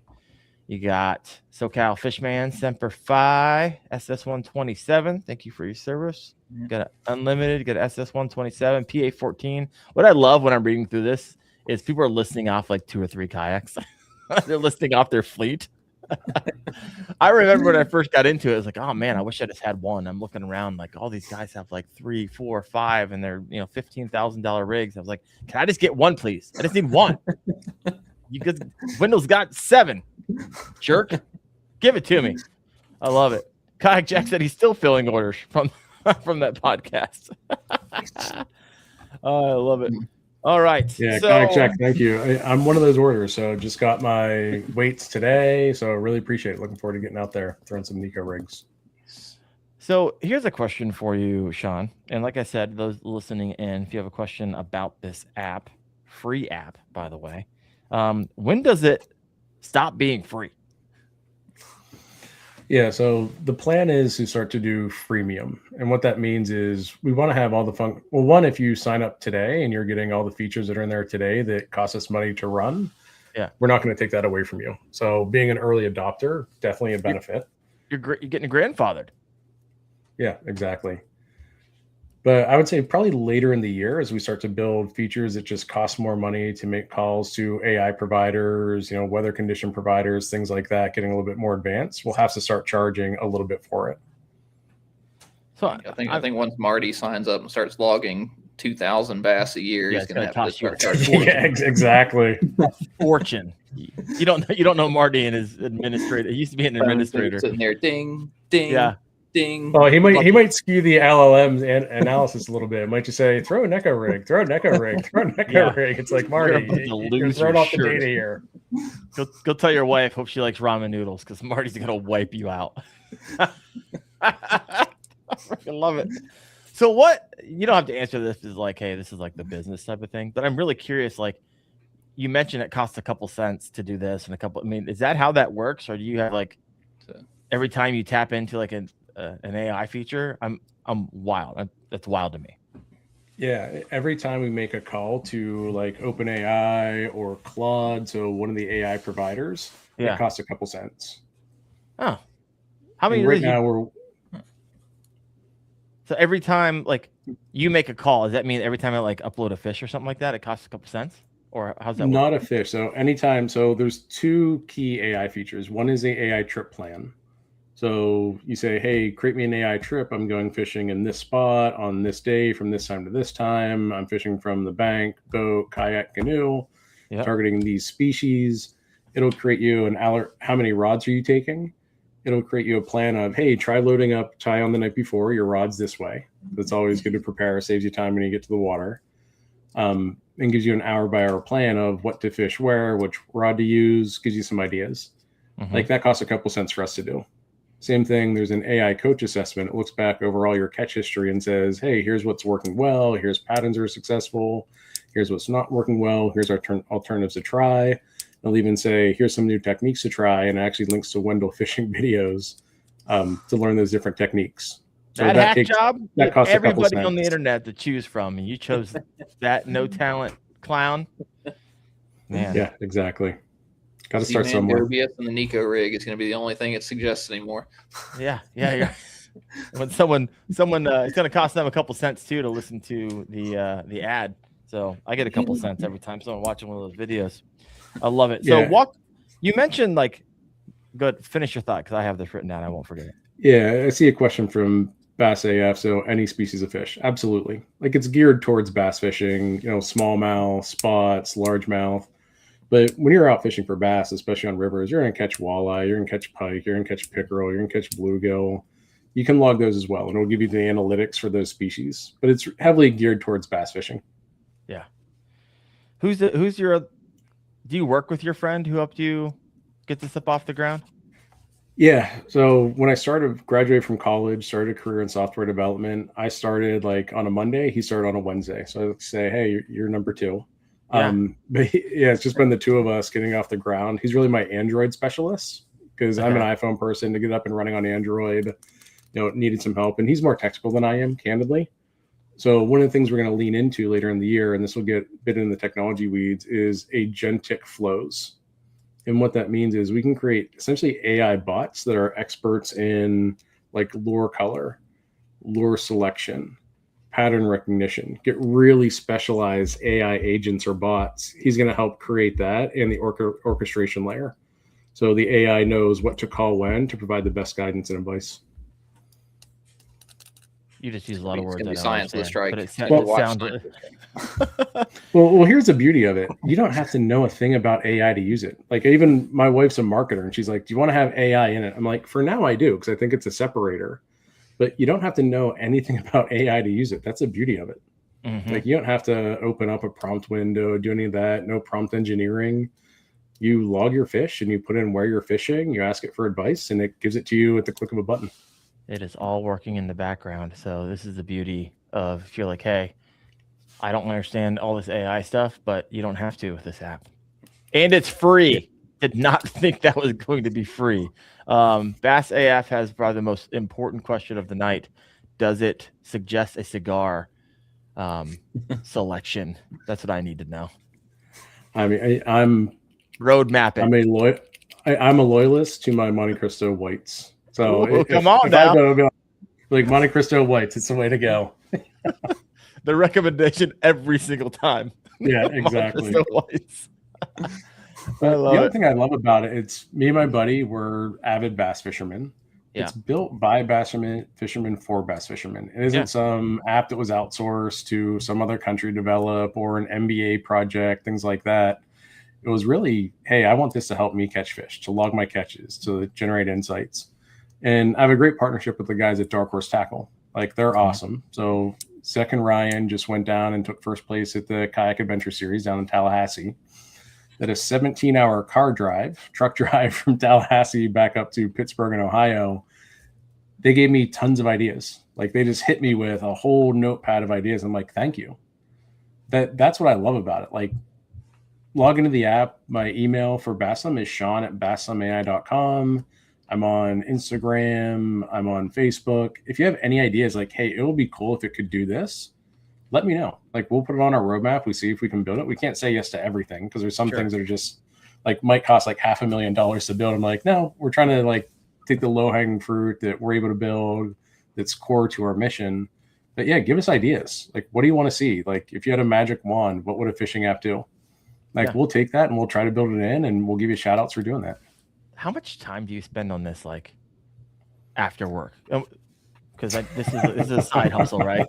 You got SoCal Fishman, Semper Fi, SS127. Thank you for your service. Yeah. Got an Unlimited, got an SS127, PA14. What I love when I'm reading through this is people are listing off like 2 or 3 kayaks. They're listing off their fleet. I remember when I first got into it, I was like, oh man, I wish I just had one. I'm looking around, like all these guys have like 3, 4, 5, and they're $15,000 rigs. I was like, can I just get one, please? I just need one. Because Wendell's got 7. Jerk, give it to me. I love it. Kayak Jack said he's still filling orders from that podcast. Oh, I love it. All right. Yeah, Kayak Jack, thank you. I'm one of those orders, so just got my weights today, so I really appreciate it. Looking forward to getting out there, throwing some Nico rigs. So here's a question for you, Sean. And like I said, those listening in, if you have a question about this app, free app, by the way, when does it stop being free? Yeah, so the plan is to start to do freemium. And what that means is we want to have all the fun. Well, one, if you sign up today and you're getting all the features that are in there today that cost us money to run, we're not going to take that away from you. So being an early adopter, definitely a benefit. You're getting grandfathered. Yeah, exactly. But I would say probably later in the year as we start to build features that just cost more money to make calls to AI providers, weather condition providers, things like that, getting a little bit more advanced, we'll have to start charging a little bit for it. So I think once Marty signs up and starts logging 2,000 bass a year, he's going to have to start charging. Yeah, exactly. Fortune. You don't know Marty and his administrator. He used to be an administrator. Sitting there, ding, ding. Yeah. Ding. Oh, he might skew the LLM's analysis a little bit. It might just say, throw a Neko rig, throw a Neko rig, throw a Neko rig. It's like, Marty, you're throwing off the data here. Go tell your wife, hope she likes ramen noodles, because Marty's going to wipe you out. freaking love it. So what, you don't have to answer this as like, hey, this is like the business type of thing, but I'm really curious, like you mentioned it costs a couple cents to do this and I mean, is that how that works? Or do you have like every time you tap into like an AI feature? I'm wild. That's wild to me. Yeah, every time we make a call to like OpenAI or Claude, so one of the AI providers, it costs a couple cents. Oh, how many? And right now we're. So every time like you make a call, does that mean every time I like upload a fish or something like that, it costs a couple cents? Or how's that work? Not a fish. So anytime, so there's two key AI features. One is the AI trip plan. So you say, hey, create me an AI trip. I'm going fishing in this spot on this day from this time to this time. I'm fishing from the bank, boat, kayak, canoe, targeting these species. It'll create you an alert. How many rods are you taking? It'll create you a plan of, hey, try loading up, tie on the night before your rods this way. That's always good to prepare. Saves you time when you get to the water. And gives you an hour by hour plan of what to fish where, which rod to use, gives you some ideas. Like that costs a couple cents for us to do. Same thing, there's an AI coach assessment. It looks back over all your catch history and says, hey, here's what's working well. Here's patterns that are successful. Here's what's not working well. Here's our alternatives to try. It'll even say, here's some new techniques to try. And it actually links to Wendell fishing videos to learn those different techniques. So that hack job, that costs everybody on the internet to choose from. And you chose that no talent clown. Man. Yeah, exactly. Got to start somewhere. OBS and the Nico rig is going to be the only thing it suggests anymore. Yeah. When someone, it's going to cost them a couple cents too to listen to the ad. So I get a couple cents every time someone watching one of those videos. I love it. So you mentioned like, good. Finish your thought because I have this written down. I won't forget it. Yeah, I see a question from Bass AF. So any species of fish, absolutely. Like it's geared towards bass fishing. Smallmouth, spots, largemouth. But when you're out fishing for bass, especially on rivers, you're going to catch walleye, you're going to catch pike, you're going to catch pickerel, you're going to catch bluegill. You can log those as well, and it'll give you the analytics for those species. But it's heavily geared towards bass fishing. Yeah. Who's your? Do you work with your friend who helped you get this up off the ground? Yeah. So when I graduated from college, started a career in software development. I started like on a Monday. He started on a Wednesday. So I would say, hey, you're number two. But it's just been the two of us getting off the ground. He's really my Android specialist because I'm an iPhone person. To get up and running on Android, needed some help, and he's more technical than I am, candidly. So one of the things we're going to lean into later in the year, and this will get a bit in the technology weeds, is agentic flows. And what that means is we can create essentially AI bots that are experts in like lure color, lure selection, pattern recognition, get really specialized AI agents or bots. He's going to help create that and the orchestration layer. So the AI knows what to call when to provide the best guidance and advice. You just use a lot of words. It's going to be science with a strike. But it sounded. Well, here's the beauty of it. You don't have to know a thing about AI to use it. Like even my wife's a marketer and she's like, do you want to have AI in it? I'm like, for now I do, because I think it's a separator. But you don't have to know anything about AI to use it. That's the beauty of it. Like you don't have to open up a prompt window, do any of that. No prompt engineering. You log your fish and you put in where you're fishing. You ask it for advice and it gives it to you at the click of a button. It is all working in the background. So this is the beauty of, if you're like, hey, I don't understand all this AI stuff, but you don't have to with this app. And it's free. Did not think that was going to be free. Bass AF has probably the most important question of the night. Does it suggest a cigar selection? That's what I need to know. I mean, I'm road mapping. I'm a loyalist to my Monte Cristo whites. So come on now. I go, like Monte Cristo whites, it's the way to go. The recommendation every single time. Yeah, exactly. The other thing I love about it, it's me and my buddy, we're avid bass fishermen. Yeah. It's built by bass fishermen for bass fishermen. It isn't some app that was outsourced to some other country to develop or an MBA project, things like that. It was really, hey, I want this to help me catch fish, to log my catches, to generate insights. And I have a great partnership with the guys at Dark Horse Tackle. Like they're awesome. So second Ryan just went down and took first place at the Kayak Adventure Series down in Tallahassee. That a 17-hour truck drive from Tallahassee back up to Pittsburgh in Ohio. they gave me tons of ideas. Like they just hit me with a whole notepad of ideas. I'm like, thank you. That's what I love about it. Like, log into the app. My email for Bassam is sean@bassamai.com. I'm on Instagram. I'm on Facebook. If you have any ideas, like, hey, it would be cool if it could do this, let me know. Like, we'll put it on our roadmap. We see if we can build it. We can't say yes to everything because there's some things that are just like might cost like $500,000 to build. I'm like, no, we're trying to like take the low hanging fruit that we're able to build that's core to our mission. But yeah, give us ideas. Like, what do you want to see? Like, if you had a magic wand, what would a fishing app do? Like, we'll take that and we'll try to build it in, and we'll give you shout outs for doing that. How much time do you spend on this, like, after work? Because this is a side hustle, right?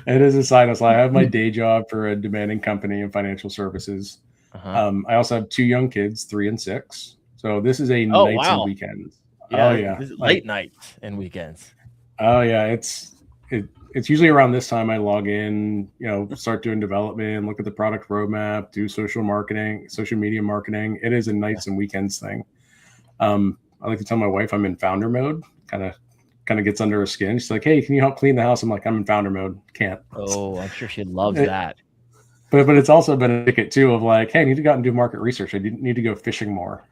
It is a side hustle. I have my day job for a demanding company in financial services. I also have 2 young kids, 3 and 6. So this is a nights and weekends. Yeah, this is late nights and weekends. Oh yeah, it's usually around this time I log in, start doing development, look at the product roadmap, do social media marketing. It is a nights and weekends thing. I like to tell my wife I'm in founder mode. Kind of gets under her skin. She's like, "Hey, can you help clean the house?" I'm like, "I'm in founder mode. Can't." Oh, I'm sure she loves that. But it's also been a ticket too of like, "Hey, I need to go out and do market research. I need to go fishing more."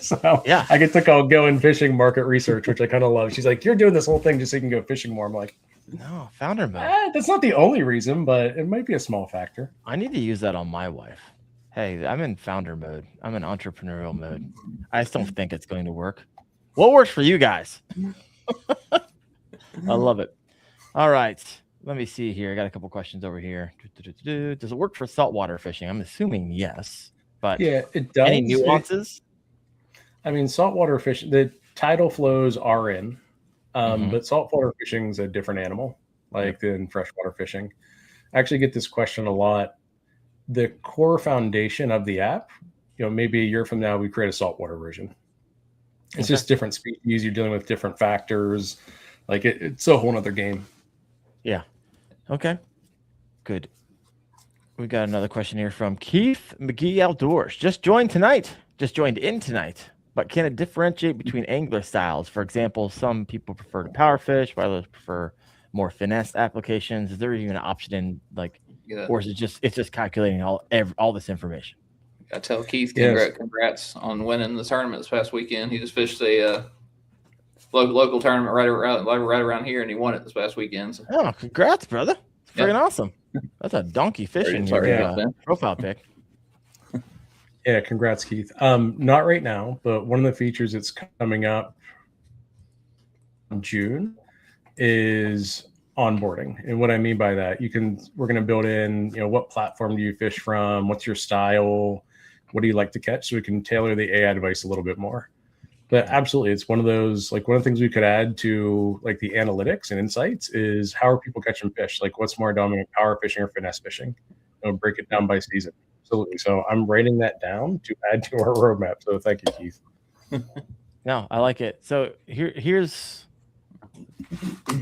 So yeah, I get to go in fishing market research, which I kind of love. She's like, "You're doing this whole thing just so you can go fishing more." I'm like, no, founder mode. That's not the only reason, but it might be a small factor. I need to use that on my wife. Hey, I'm in founder mode. I'm in entrepreneurial mode. I just don't think it's going to work. What works for you guys? I love it. All right. Let me see here. I got a couple questions over here. Does it work for saltwater fishing? I'm assuming yes, but yeah, it does. Any nuances? I mean, saltwater fishing, the tidal flows are in, but saltwater fishing is a different animal, than freshwater fishing. I actually get this question a lot. The core foundation of the app, maybe a year from now, we create a saltwater version. It's just different species. You're dealing with different factors. Like it's a whole other game. Yeah. Okay. Good. We got another question here from Keith McGee Outdoors. Just joined in tonight. But can it differentiate between angler styles? For example, some people prefer to power fish, while others prefer more finesse applications. Is there even an option or is it's just calculating all this information? I tell Keith, congrats on winning the tournament this past weekend. He just fished a local tournament right around here, and he won it this past weekend. So. Oh, congrats, brother! It's freaking awesome. That's a donkey fishing profile pic. Yeah, congrats, Keith. Not right now, but one of the features that's coming up in June is onboarding. And what I mean by that, we're going to build in, what platform do you fish from? What's your style? What do you like to catch? So we can tailor the AI device a little bit more. But absolutely, it's one of those, one of the things we could add to the analytics and insights is how are people catching fish? What's more dominant, power fishing or finesse fishing? Break it down by season. Absolutely. So I'm writing that down to add to our roadmap. So thank you, Keith. No, I like it. So here's,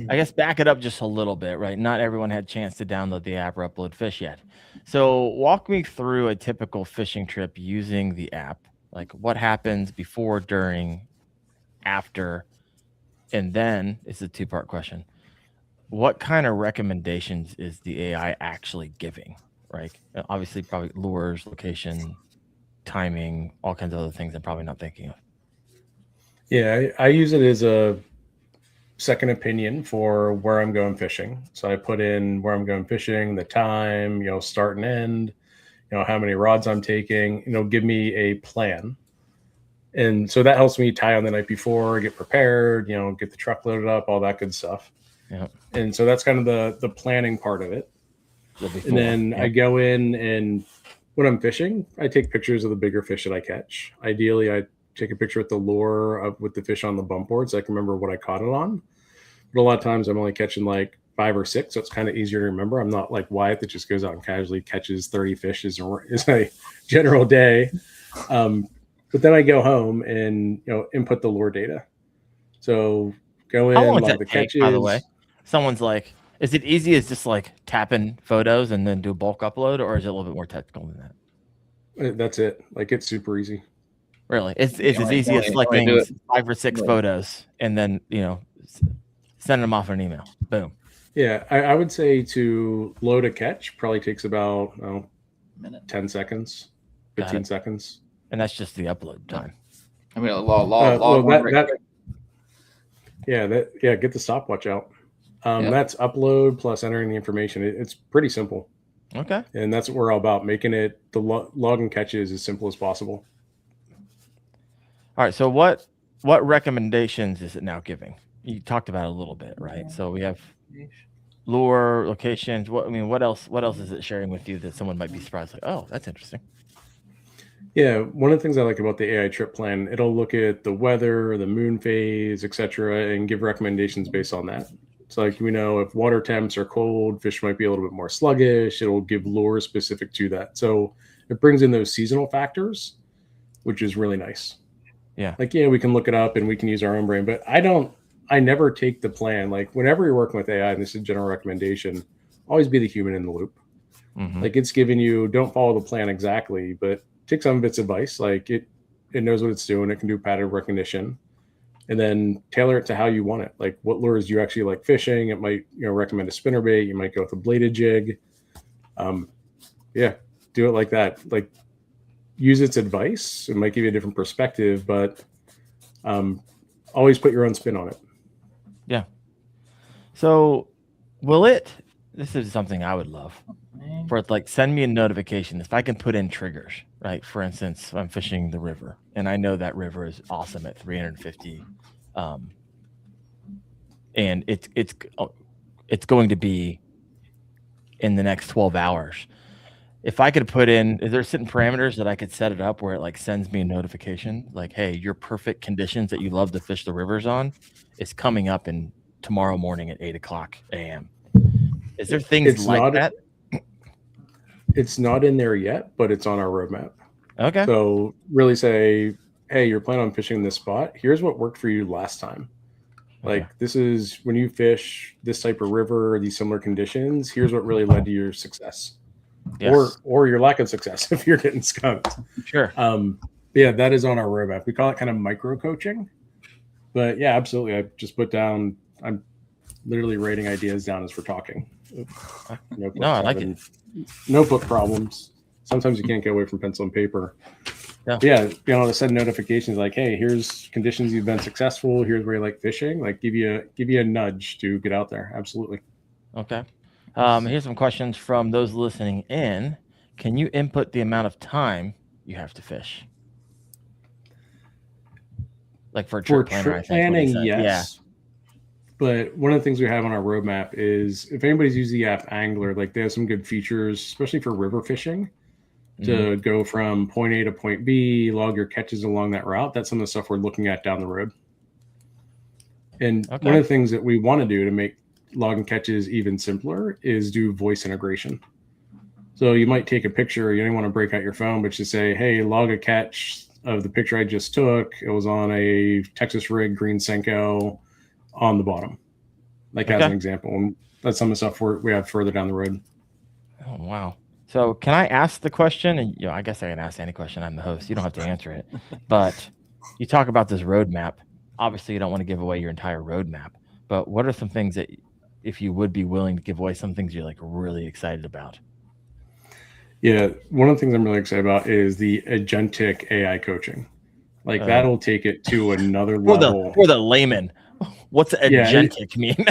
I guess, back it up just a little bit, right? Not everyone had a chance to download the app or upload fish yet. So walk me through a typical fishing trip using the app. What happens before, during, after, and then it's a 2-part question. What kind of recommendations is the AI actually giving? Right. Obviously, probably lures, location, timing, all kinds of other things I'm probably not thinking of. Yeah, I use it as a second opinion for where I'm going fishing. So I put in where I'm going fishing, the time, start and end, how many rods I'm taking, give me a plan. And so that helps me tie on the night before, get prepared, get the truck loaded up, all that good stuff. Yeah. And so that's kind of the planning part of it. And then I go in, and when I'm fishing, I take pictures of the bigger fish that I catch. Ideally, I take a picture with the lure with the fish on the bump board so I can remember what I caught it on. But a lot of times I'm only catching 5 or 6, so it's kind of easier to remember. I'm not like Wyatt that just goes out and casually catches 30 fish is a general day. But then I go home and input the lure data. So go in, log the catches. By the way, someone's like, is it easy as just tapping photos and then do a bulk upload, or is it a little bit more technical than that? That's it. It's super easy. Really, it's as easy as selecting 5 or 6 photos and then sending them off an email. Boom. Yeah, I would say to load a catch probably takes about 10 seconds, 15 seconds. And that's just the upload time. I mean, get the stopwatch out. That's upload plus entering the information. It's pretty simple. Okay. And that's what we're all about, making it the log and catches as simple as possible. All right. So what recommendations is it now giving? You talked about it a little bit, right? So we have lure, locations. What else is it sharing with you that someone might be surprised? Like, oh, that's interesting. Yeah, one of the things I like about the AI trip plan, it'll look at the weather, the moon phase, etc., and give recommendations based on that. So like, we know if water temps are cold, fish might be a little bit more sluggish. It'll give lure specific to that. So it brings in those seasonal factors, which is really nice. Yeah. Like, we can look it up and we can use our own brain, but I never take the plan. Like, whenever you're working with AI, and this is a general recommendation, always be the human in the loop. Mm-hmm. Like, it's giving you, don't follow the plan exactly, but take some of its advice. Like, it knows what it's doing. It can do pattern recognition, and then tailor it to how you want it. Like, what lures you actually like fishing. It might, recommend a spinnerbait. You might go with a bladed jig. Do it like that. Like, use its advice. It might give you a different perspective, but always put your own spin on it. Yeah. So this is something I would love, for it, like, send me a notification if I can put in triggers, right? For instance, I'm fishing the river and I know that river is awesome at 350. And it's going to be in the next 12 hours. If I could put in, is there certain parameters that I could set it up where it like sends me a notification like, hey, your perfect conditions that you love to fish the rivers on is coming up in tomorrow morning at 8:00 a.m. Is there things like that? It's not in there yet, but it's on our roadmap. Okay. So really say, hey, you're planning on fishing this spot. Here's what worked for you last time. Like, this is when you fish this type of river, these similar conditions, here's what really led to your success. Yes. Or your lack of success if you're getting skunked. Sure. That is on our roadmap. We call it kind of micro coaching. But yeah, absolutely. I just I'm literally writing ideas down as we're talking. I like it. Notebook problems. Sometimes you can't get away from pencil and paper. Yeah. To send notifications like, hey, here's conditions you've been successful. Here's where you like fishing. Like, give you a nudge to get out there. Absolutely. Okay. Here's some questions from those listening in. Can you input the amount of time you have to fish? Like for trip planning, yes. Yeah. But one of the things we have on our roadmap is if anybody's used the app Angler, like, they have some good features, especially for river fishing, to go from point A to point B, log your catches along that route. That's some of the stuff we're looking at down the road. And one of the things that we want to do to make logging catches even simpler is do voice integration. So you might take a picture, you don't want to break out your phone, but just say, hey, log a catch of the picture I just took. It was on a Texas rig, green Senko on the bottom, as an example. And that's some of the stuff we have further down the road. Oh, wow. So can I ask the question? And I guess I can ask any question. I'm the host. You don't have to answer it. But you talk about this roadmap. Obviously, you don't want to give away your entire roadmap. But what are some things that, if you would be willing to give away, some things you're like really excited about? Yeah, one of the things I'm really excited about is the agentic AI coaching. Like, that'll take it to another level. For the layman, what's agentic mean?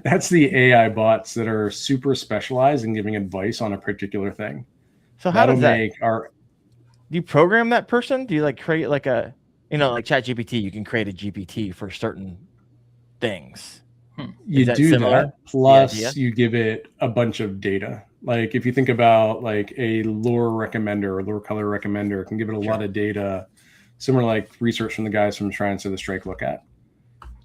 That's the AI bots that are super specialized in giving advice on a particular thing. So how does that make do you program that person? Do you like create like a, like ChatGPT, you can create a GPT for certain things. You do that, plus you give it a bunch of data. Like, if you think about like a lure recommender or lure color recommender, it can give it a lot of data, similar like research from the guys from Shrines to the Strike look at.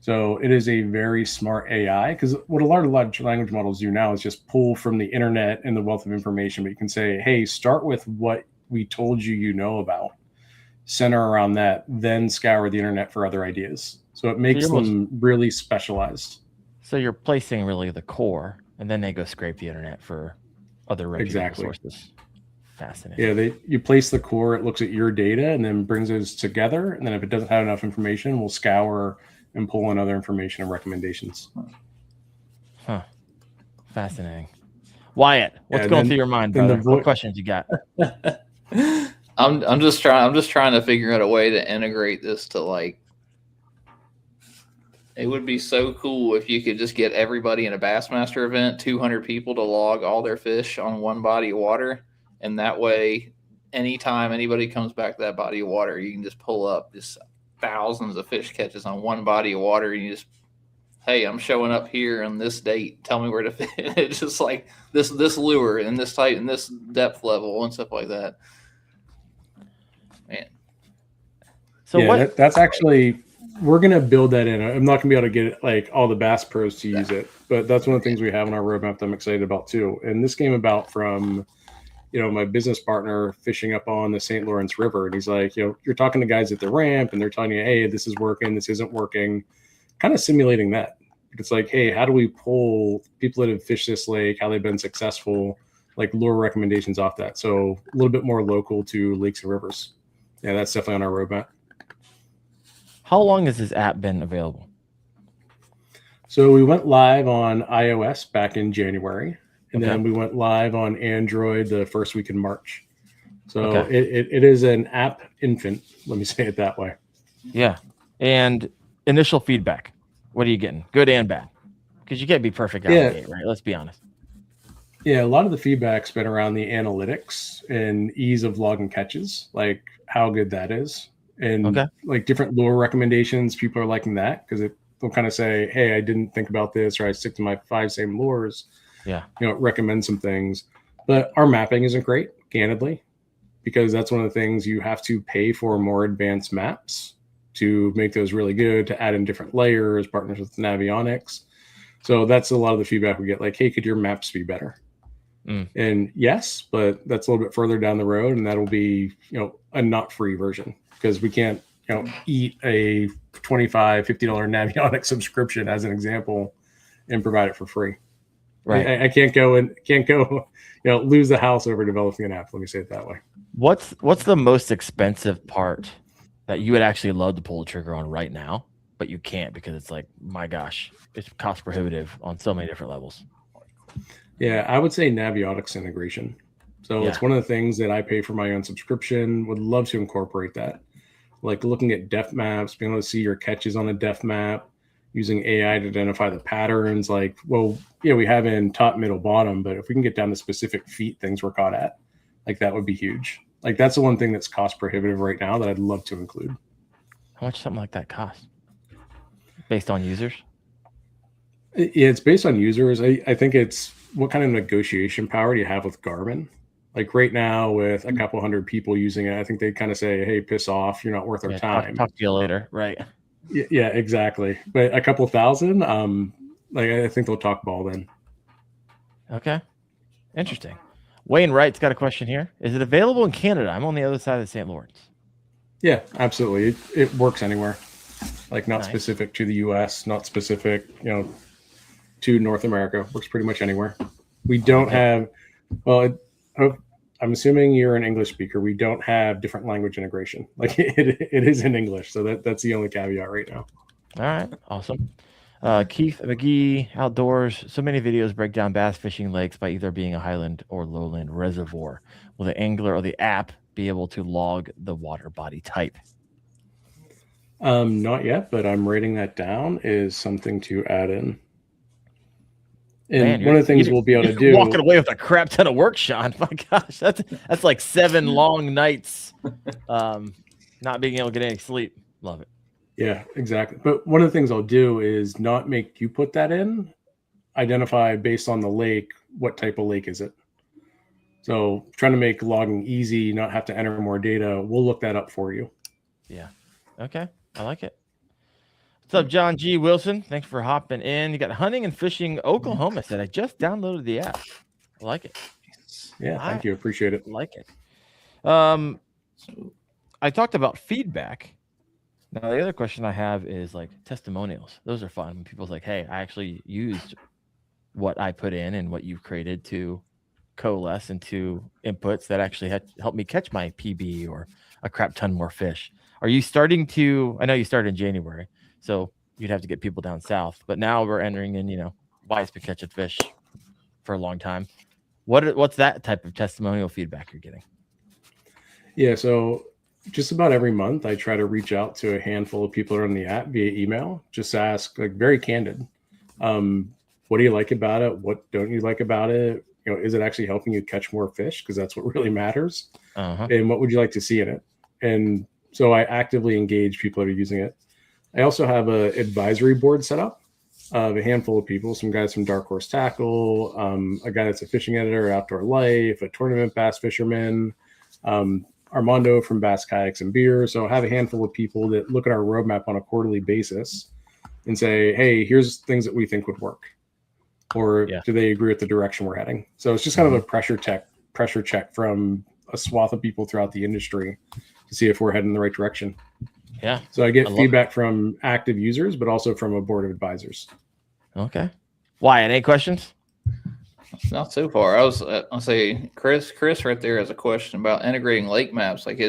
So it is a very smart AI, because what a lot of large language models do now is just pull from the internet and the wealth of information. But you can say, hey, start with what we told you about, center around that, then scour the internet for other ideas. So it makes them really specialized. So you're placing really the core, and then they go scrape the internet for other reputable sources. Fascinating. Yeah, you place the core, it looks at your data, and then brings those together. And then if it doesn't have enough information, we'll scour and pull in other information and recommendations. Huh. Fascinating. Wyatt, what's going through your mind, brother? What questions you got? I'm just trying to figure out a way to integrate this to like. It would be so cool if you could just get everybody in a Bassmaster event, 200 people to log all their fish on one body of water, and that way, anytime anybody comes back to that body of water, you can just pull up just thousands of fish catches on one body of water, and you just, hey, I'm showing up here on this date. Tell me where to fish. It's just like this lure and this type and this depth level and stuff like that. Man. So yeah, that's actually, we're going to build that in. I'm not going to be able to get like all the Bass pros to use it, but that's one of the things we have on our roadmap that I'm excited about too. And this came about from, my business partner fishing up on the St. Lawrence River. And he's like, you're talking to guys at the ramp and they're telling you, hey, this is working, this isn't working, kind of simulating that. It's like, hey, how do we pull people that have fished this lake, how they've been successful, like lure recommendations off that. So a little bit more local to lakes and rivers. Yeah, that's definitely on our roadmap. How long has this app been available? So we went live on iOS back in January, and then we went live on Android the first week in March. So it is an app infant. Let me say it that way. Yeah. And initial feedback, what are you getting? Good and bad? Because you can't be perfect out of the gate, right? Let's be honest. Yeah, a lot of the feedback's been around the analytics and ease of logging catches, like how good that is. And like different lure recommendations, people are liking that because they'll kind of say, hey, I didn't think about this, or I stick to my 5 same lures. Yeah. Recommend some things. But our mapping isn't great, candidly, because that's one of the things you have to pay for more advanced maps to make those really good, to add in different layers, partners with Navionics. So that's a lot of the feedback we get, like, hey, could your maps be better? And yes, but that's a little bit further down the road, and that'll be, a not free version, because we can't, eat a $25, $50 Navionics subscription as an example and provide it for free. Right. I can't go lose the house over developing an app. Let me say it that way. What's the most expensive part that you would actually love to pull the trigger on right now, but you can't because it's like, my gosh, it's cost prohibitive on so many different levels? Yeah, I would say Navionics integration. So it's one of the things that I pay for my own subscription. Would love to incorporate that. Like looking at depth maps, being able to see your catches on a depth map, using AI to identify the patterns. Like, well, we have in top, middle, bottom, but if we can get down to specific feet things we're caught at, like that would be huge. Like that's the one thing that's cost prohibitive right now that I'd love to include. How much something like that costs? Based on users? Yeah, it's based on users. I think it's what kind of negotiation power do you have with Garmin? Like right now with a couple hundred people using it, I think they kind of say, hey, piss off. You're not worth our time. Talk to you later. Right. Yeah, exactly. But a couple thousand, I think they'll talk ball then. Okay. Interesting. Wayne Wright's got a question here. Is it available in Canada? I'm on the other side of the St. Lawrence. Yeah, absolutely. It works anywhere. Like not specific to the US, not specific, to North America. Works pretty much anywhere. We don't have, I'm assuming you're an English speaker. We don't have different language integration. Like it is in English. So that's the only caveat right now. All right. Awesome. Keith McGee, Outdoors. So many videos break down bass fishing lakes by either being a highland or lowland reservoir. Will the angler or the app be able to log the water body type? Not yet, but I'm writing that down is something to add in. And one of the things we'll be able to do, walking away with a crap ton of work, Sean. My gosh, that's like 7 long nights, not being able to get any sleep. Love it. Yeah, exactly. But one of the things I'll do is not make you put that in. Identify based on the lake, what type of lake is it? So trying to make logging easy, not have to enter more data. We'll look that up for you. Yeah. Okay. I like it. What's up, John G. Wilson? Thanks for hopping in. You got Hunting and Fishing Oklahoma said, I just downloaded the app. I like it. Yeah, thank you. Appreciate it. I like it. I talked about feedback. Now, the other question I have is like testimonials. Those are fun. When people's like, hey, I actually used what I put in and what you've created to coalesce into inputs that actually had helped me catch my PB or a crap ton more fish. Are you starting to, I know you started in January, so you'd have to get people down south. But now we're entering in, Wyatt's been catching fish for a long time. What's that type of testimonial feedback you're getting? Yeah, so just about every month, I try to reach out to a handful of people on the app via email. Just ask, like, very candid. What do you like about it? What don't you like about it? Is it actually helping you catch more fish? Because that's what really matters. And what would you like to see in it? And so I actively engage people that are using it. I also have an advisory board set up of a handful of people, some guys from Dark Horse Tackle, a guy that's a fishing editor, Outdoor Life, a tournament bass fisherman, Armando from Bass Kayaks and Beer. So I have a handful of people that look at our roadmap on a quarterly basis and say, hey, here's things that we think would work. Or do they agree with the direction we're heading? So it's just kind of a pressure check from a swath of people throughout the industry to see if we're heading in the right direction. Yeah. So I get feedback from active users, but also from a board of advisors. Okay. Wyatt, any questions? Not so far. I'll say Chris right there has a question about integrating lake maps. Like,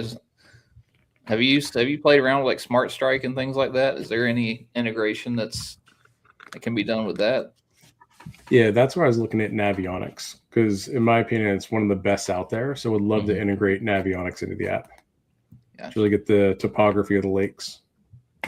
have you played around with like Smart Strike and things like that? Is there any integration that can be done with that? Yeah, that's where I was looking at Navionics, because in my opinion, it's one of the best out there. So would love to integrate Navionics into the app. Yeah. To really get the topography of the lakes.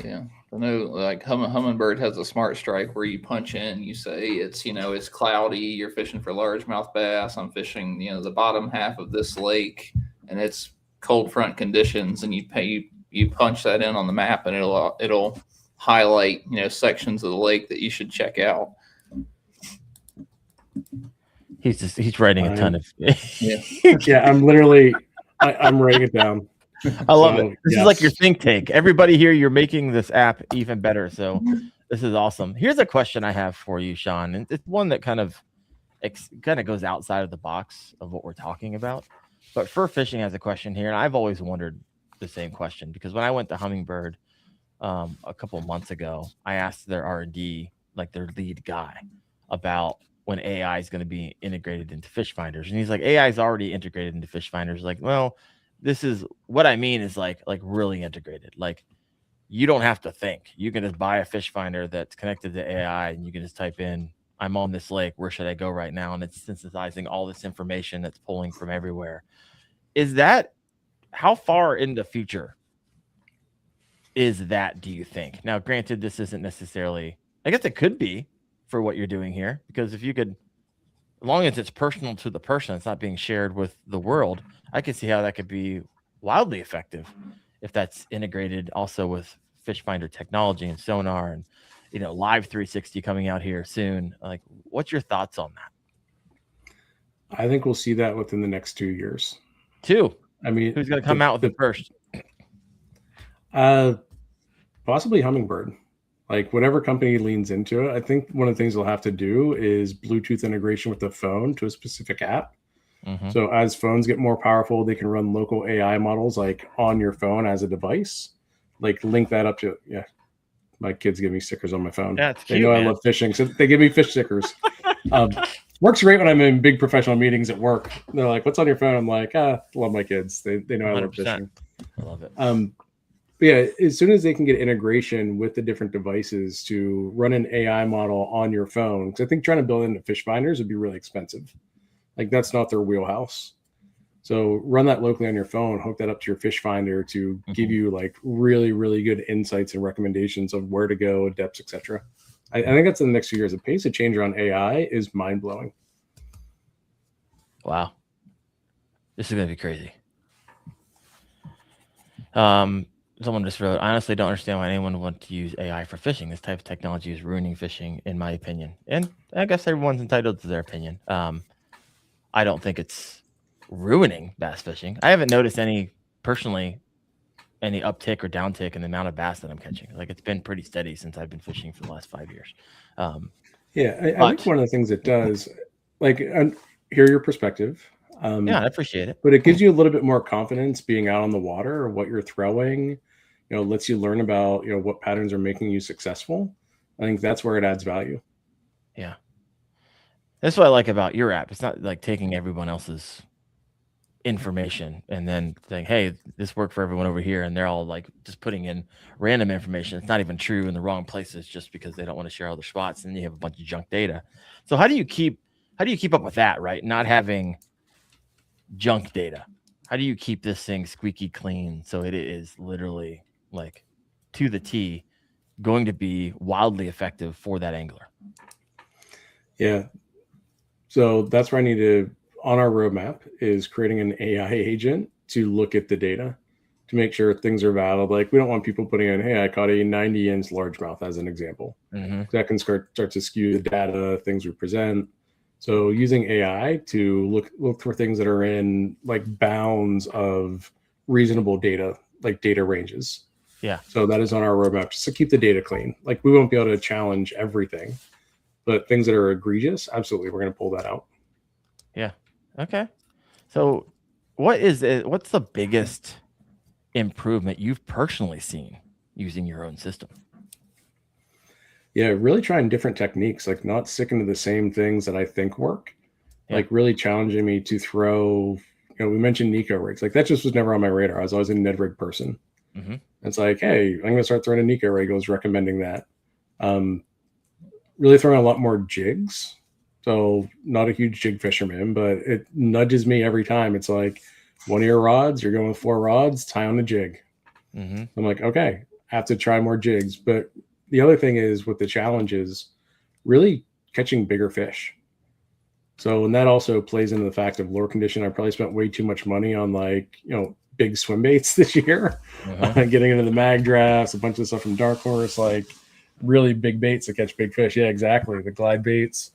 Yeah. I know, like Humminbird has a Smart Strike where you punch in, you say it's cloudy, you're fishing for largemouth bass. I'm fishing, the bottom half of this lake, and it's cold front conditions, and you punch that in on the map, and it'll highlight sections of the lake that you should check out. He's writing a ton of yeah. I'm writing it down. I love it. This is like your think tank. Everybody here, you're making this app even better. So this is awesome. Here's a question I have for you, Sean, and it's one that kind of goes outside of the box of what we're talking about. But Fur Fishing has a question here, and I've always wondered the same question, because when I went to Humminbird a couple of months ago, I asked their R&D, like their lead guy, about when AI is going to be integrated into fish finders, and he's like, AI is already integrated into fish finders. Like, well, this is what I mean is like really integrated. Like, you don't have to think. You can just buy a fish finder that's connected to AI, and you can just type in, I'm on this lake, where should I go right now? And it's synthesizing all this information that's pulling from everywhere. Is that, how far in the future is that, do you think? Now, granted, this isn't necessarily, I guess it could be for what you're doing here, because if you could, as long as it's personal to the person, it's not being shared with the world, I can see how that could be wildly effective if that's integrated also with fish finder technology and sonar and, Live 360 coming out here soon. Like, what's your thoughts on that? I think we'll see that within the next 2 years. I mean, who's going to come out with it first? Possibly Humminbird. Like, whatever company leans into it, I think one of the things they'll have to do is Bluetooth integration with the phone to a specific app. So as phones get more powerful, they can run local AI models like on your phone as a device. Like, link that up to my kids give me stickers on my phone. Yeah, it's they cute, know man. I love fishing, so they give me fish stickers. Works great when I'm in big professional meetings at work. They're like, "What's on your phone?" I'm like, love my kids. They know I love 100%. fishing. I love it. But yeah, as soon as they can get integration with the different devices to run an AI model on your phone, because I think trying to build into fish finders would be really expensive. Like, that's not their wheelhouse. So run that locally on your phone, hook that up to your fish finder to give you like really, really good insights and recommendations of where to go, depths, etc. I think that's in the next few years. The pace of change around AI is mind blowing. Wow. This is going to be crazy. Someone just wrote, I honestly don't understand why anyone would want to use AI for fishing. This type of technology is ruining fishing, in my opinion. And I guess everyone's entitled to their opinion. I don't think it's ruining bass fishing. I haven't noticed any uptick or downtick in the amount of bass that I'm catching. Like, it's been pretty steady since I've been fishing for the last 5 years. I think one of the things it does, like, hear your perspective. Yeah, I appreciate it. But it gives you a little bit more confidence being out on the water, or what you're throwing, lets you learn about, what patterns are making you successful. I think that's where it adds value. Yeah. That's what I like about your app. It's not like taking everyone else's information and then saying, hey, this worked for everyone over here, and they're all like just putting in random information. It's not even true in the wrong places just because they don't want to share all their spots, and then you have a bunch of junk data. So how do you keep up with that, right? Not having junk data. How do you keep this thing squeaky clean so it is literally like to the T going to be wildly effective for that angler? Yeah. So that's where I need to, on our roadmap, is creating an AI agent to look at the data to make sure things are valid. Like, we don't want people putting in, hey, I caught a 90-inch largemouth as an example. That can start to skew the data, things we present. So using AI to look for things that are in like bounds of reasonable data, like data ranges. Yeah. So that is on our roadmap, just to keep the data clean. Like, we won't be able to challenge everything, but things that are egregious, absolutely, we're going to pull that out. Yeah. Okay. So what's the biggest improvement you've personally seen using your own system? Yeah, really trying different techniques, like not sticking to the same things that I think work. Yeah. Like really challenging me to throw, we mentioned Nico rigs. Like, that just was never on my radar. I was always a Ned rig person. It's like, hey, I'm going to start throwing a Nico rig. I was recommending that. Really throwing a lot more jigs. So not a huge jig fisherman, but it nudges me every time. It's like, one of your rods, you're going with 4 rods, tie on the jig. I'm like, okay, I have to try more jigs. But the other thing is with the challenge is really catching bigger fish. So, and that also plays into the fact of lure condition. I probably spent way too much money on big swim baits this year, getting into the mag drafts, a bunch of stuff from Dark Horse, like really big baits to catch big fish. Yeah, exactly. The glide baits.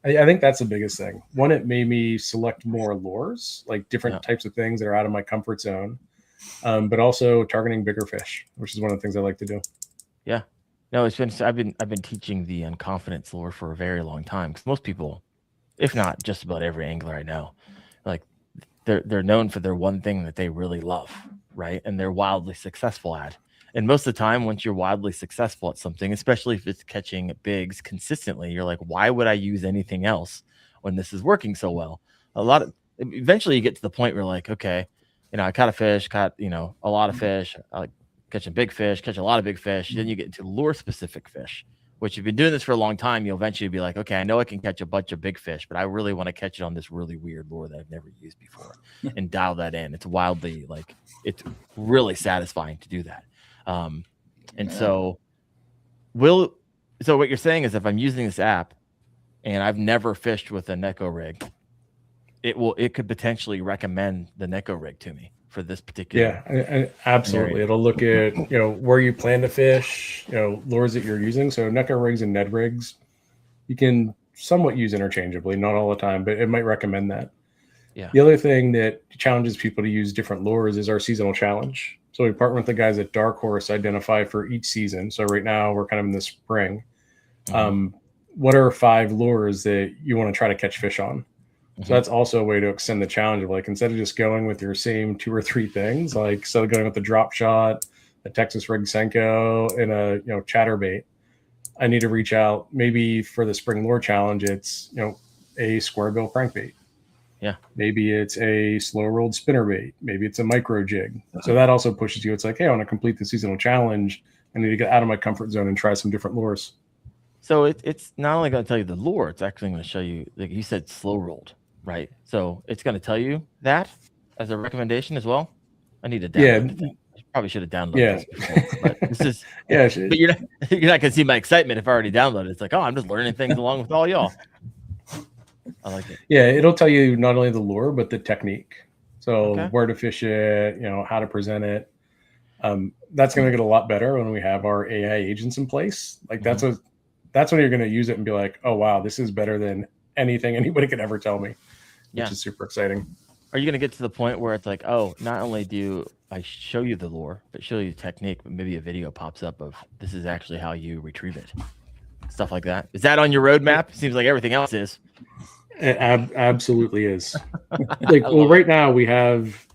I think that's the biggest thing. One, it made me select more lures, like different types of things that are out of my comfort zone, but also targeting bigger fish, which is one of the things I like to do. Yeah. No, I've been teaching the unconfidence lure for a very long time, because most people, if not just about every angler I know, like they're known for their one thing that they really love, right? And they're wildly successful at. And most of the time, once you're wildly successful at something, especially if it's catching bigs consistently, you're like, why would I use anything else when this is working so well? Eventually you get to the point where like, okay, I caught a fish, a lot of fish, I like catching big fish, catch a lot of big fish. Then you get into lure specific fish, which you've been doing this for a long time. You'll eventually be like, okay, I know I can catch a bunch of big fish, but I really want to catch it on this really weird lure that I've never used before and dial that in. It's wildly it's really satisfying to do that. So what you're saying is, if I'm using this app and I've never fished with a Neko rig, it could potentially recommend the Neko rig to me for this particular. Yeah, absolutely. Area. It'll look at, where you plan to fish, lures that you're using. So Neko rigs and Ned rigs, you can somewhat use interchangeably, not all the time, but it might recommend that. Yeah. The other thing that challenges people to use different lures is our seasonal challenge. So we partner with the guys at Dark Horse, identify for each season. So right now we're kind of in the spring. What are 5 lures that you want to try to catch fish on? So that's also a way to extend the challenge of like, instead of just going with your same 2 or 3 things, like instead of going with the drop shot, a Texas rig Senko, and a chatterbait, I need to reach out. Maybe for the spring lure challenge, it's a square bill crankbait. Yeah. Maybe it's a slow rolled spinnerbait. Maybe it's a micro jig. So that also pushes you. It's like, hey, I want to complete the seasonal challenge. I need to get out of my comfort zone and try some different lures. So it's not only going to tell you the lure, it's actually going to show you, like you said, slow rolled, right? So it's going to tell you that as a recommendation as well. I need to download it. I probably should have downloaded this before, but this is but you're not going to see my excitement if I already downloaded it. It's like, oh, I'm just learning things along with all y'all. I like it. Yeah, it'll tell you not only the lure but the technique. So where to fish it, how to present it. That's going to get a lot better when we have our AI agents in place. Like that's when you're going to use it and be like, oh wow, this is better than anything anybody could ever tell me, which is super exciting. Are you going to get to the point where it's like, oh, not only do I show you the lure, but show you the technique, but maybe a video pops up of this is actually how you retrieve it, stuff like that? Is that on your roadmap? Seems like everything else is. It absolutely is. Right now we have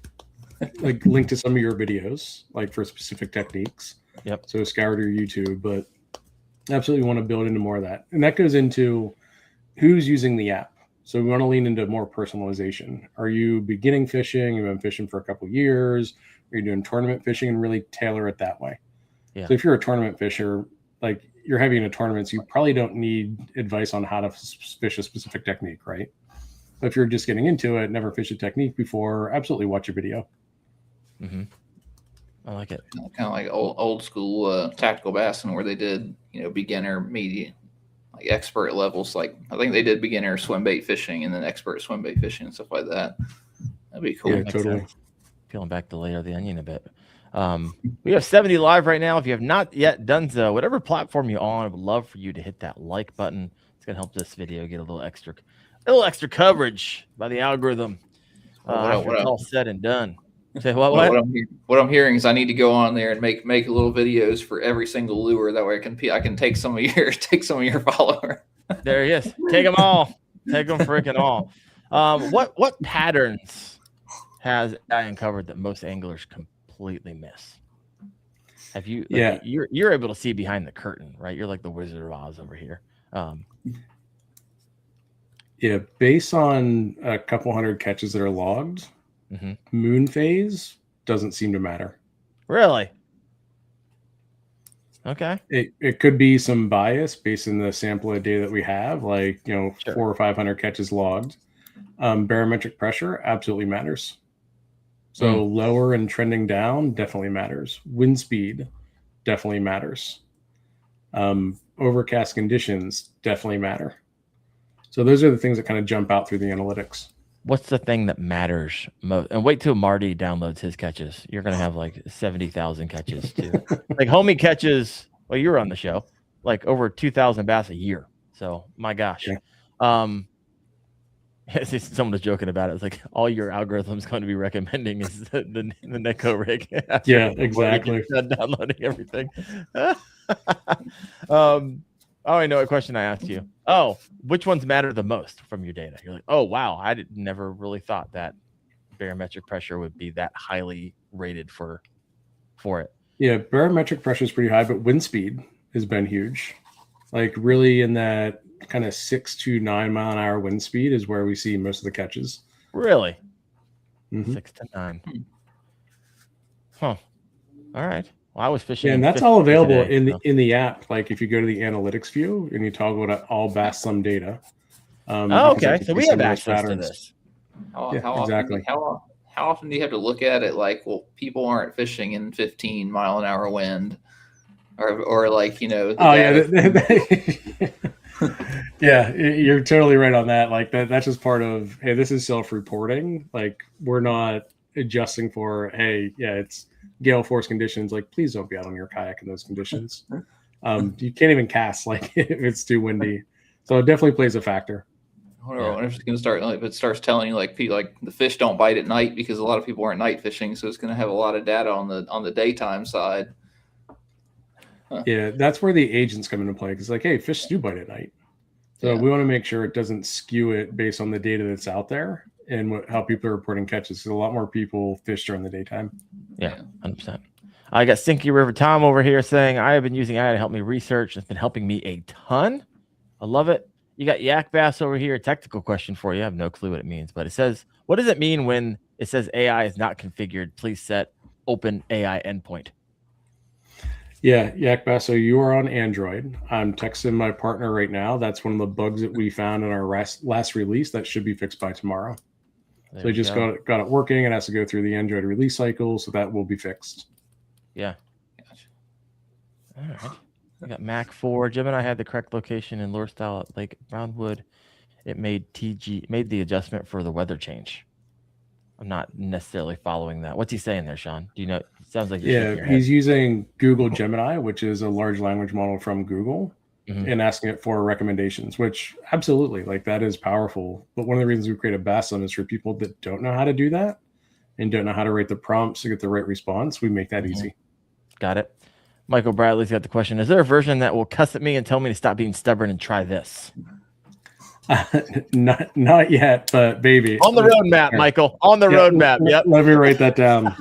like linked to some of your videos, like for specific techniques. Yep. So scour your YouTube, but absolutely want to build into more of that. And that goes into who's using the app. So we want to lean into more personalization. Are you beginning fishing? You've been fishing for a couple of years. Are you doing tournament fishing, and really tailor it that way? Yeah. So if you're a tournament fisher, like you're heavy into tournaments, you probably don't need advice on how to fish a specific technique, right? But if you're just getting into it, never fished a technique before, absolutely watch a video. Mm-hmm. I like it. Kind of like old school tactical bassin, where they did, beginner, medium, like expert levels. Like I think they did beginner swim bait fishing and then expert swim bait fishing and stuff like that. That'd be cool. Yeah, totally. Peeling back the layer of the onion a bit. We have 70 live right now. If you have not yet done so, whatever platform you're on, I would love for you to hit that like button. It's gonna help this video get a little extra coverage by the algorithm. After it's all said and done. Say what? What I'm hearing is I need to go on there and make little videos for every single lure. That way I can take some of your followers. There he is. Take them all. Take them freaking all. What patterns has I uncovered that most anglers completely miss? Have you? Like, you're able to see behind the curtain, right? You're like the Wizard of Oz over here. Yeah, based on a couple hundred catches that are logged, moon phase doesn't seem to matter. Really? Okay. It could be some bias based on the sample of data that we have, like 400 or 500 catches logged. Barometric pressure absolutely matters. So lower and trending down definitely matters. Wind speed definitely matters. Overcast conditions definitely matter. So those are the things that kind of jump out through the analytics. What's the thing that matters most? And wait till Marty downloads his catches. You're going to have like 70,000 catches too. Like homie catches, well, you were on the show, like over 2,000 bass a year. So my gosh. Someone was joking about it. It's like all your algorithm's going to be recommending is the Neko rig. Yeah, exactly. Downloading everything. I know a question I asked you. Oh, which ones matter the most from your data? You're like, oh, wow. I never really thought that barometric pressure would be that highly rated for it. Yeah, barometric pressure is pretty high, but wind speed has been huge. Like really in that kind of 6 to 9 mile an hour wind speed is where we see most of the catches. Really? 6 to 9. Huh. All right. Well, I was fishing. Yeah, and that's all available today, in the app. Like if you go to the analytics view and you toggle all bass sum data. Okay. So we have access to this. Exactly. How often do you have to look at it? Like, well, people aren't fishing in 15 mile an hour wind, or like yeah, you're totally right on that. Like that's just part of, hey, this is self-reporting. Like we're not adjusting for, hey, yeah, it's gale force conditions. Like, please don't be out on your kayak in those conditions. You can't even cast like if it's too windy. So it definitely plays a factor. I wonder if it's going to start, if it starts telling you like the fish don't bite at night because a lot of people aren't night fishing. So it's going to have a lot of data on the daytime side. Huh. Yeah, that's where the agents come into play. Because like, hey, fish do bite at night. So we want to make sure it doesn't skew it based on the data that's out there and how people are reporting catches. So a lot more people fish during the daytime. Yeah, 100%. I got Stinky River Tom over here saying, I have been using AI to help me research. It's been helping me a ton. I love it. You got Yak Bass over here. Technical question for you. I have no clue what it means, but it says, what does it mean when it says AI is not configured? Please set open AI endpoint. Yeah, Yak Bass. So you are on Android. I'm texting my partner right now. That's one of the bugs that we found in our last release that should be fixed by tomorrow. So we just got it working. It has to go through the Android release cycle, so that will be fixed. Yeah. Gotcha. All right. We got Mac 4. Jim and I had the correct location in lure style at Lake Brownwood. It made the adjustment for the weather change. I'm not necessarily following that. What's he saying there, Sean? Do you know? It sounds like he's using Google Gemini, which is a large language model from Google, and asking it for recommendations, which absolutely, like, that is powerful. But one of the reasons we created BASSM is for people that don't know how to do that and don't know how to write the prompts to get the right response. We make that easy. Got it. Michael Bradley's got the question. Is there a version that will cuss at me and tell me to stop being stubborn and try this? Not yet, but baby. On the roadmap, Michael. On the roadmap. Yep. Let me write that down.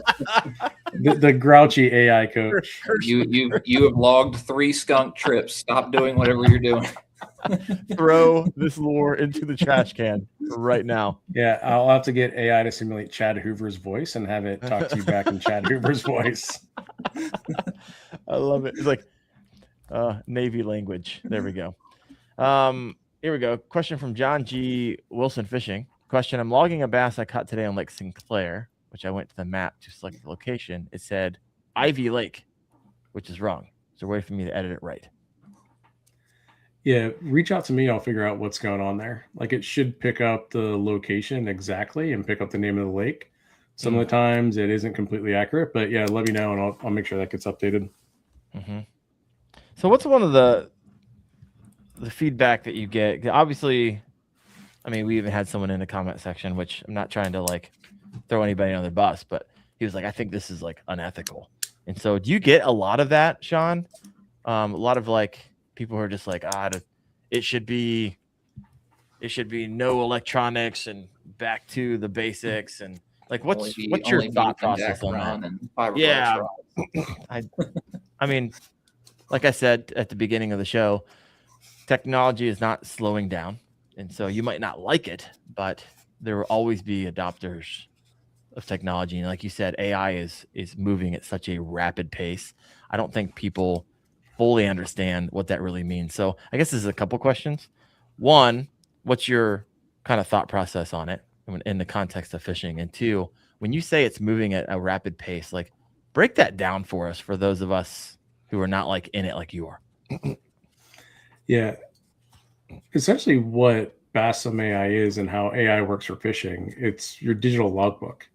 the grouchy AI coach. You have logged 3 skunk trips. Stop doing whatever you're doing. Throw this lure into the trash can right now. Yeah, I'll have to get AI to simulate Chad Hoover's voice and have it talk to you back in Chad Hoover's voice. I love it. It's like Navy language. There we go. Here we go. Question from John G. Wilson Fishing. Question: I'm logging a bass I caught today on Lake Sinclair, which I went to the map to select the location. It said Ivy Lake, which is wrong. Is there a way for me to edit it right? Yeah, reach out to me. I'll figure out what's going on there. Like, it should pick up the location exactly and pick up the name of the lake. Some of the times it isn't completely accurate, but yeah, let me know and I'll make sure that gets updated. Mm-hmm. So what's one of the feedback that you get? Obviously, I mean, we even had someone in the comment section, which I'm not trying to like throw anybody on their bus, but he was like, I think this is like unethical. And so do you get a lot of that, Sean? A lot of like people who are just like, it should be no electronics and back to the basics. And like, what's your thought process on that? Yeah. I mean, like I said at the beginning of the show, technology is not slowing down. And so you might not like it, but there will always be adopters of technology. And like you said, AI is moving at such a rapid pace. I don't think people fully understand what that really means. So I guess this is a couple questions. One, what's your kind of thought process on it in the context of fishing? And two, when you say it's moving at a rapid pace, like break that down for us, for those of us who are not like in it like you are. Yeah. Essentially what Bassam AI is and how AI works for fishing, it's your digital logbook.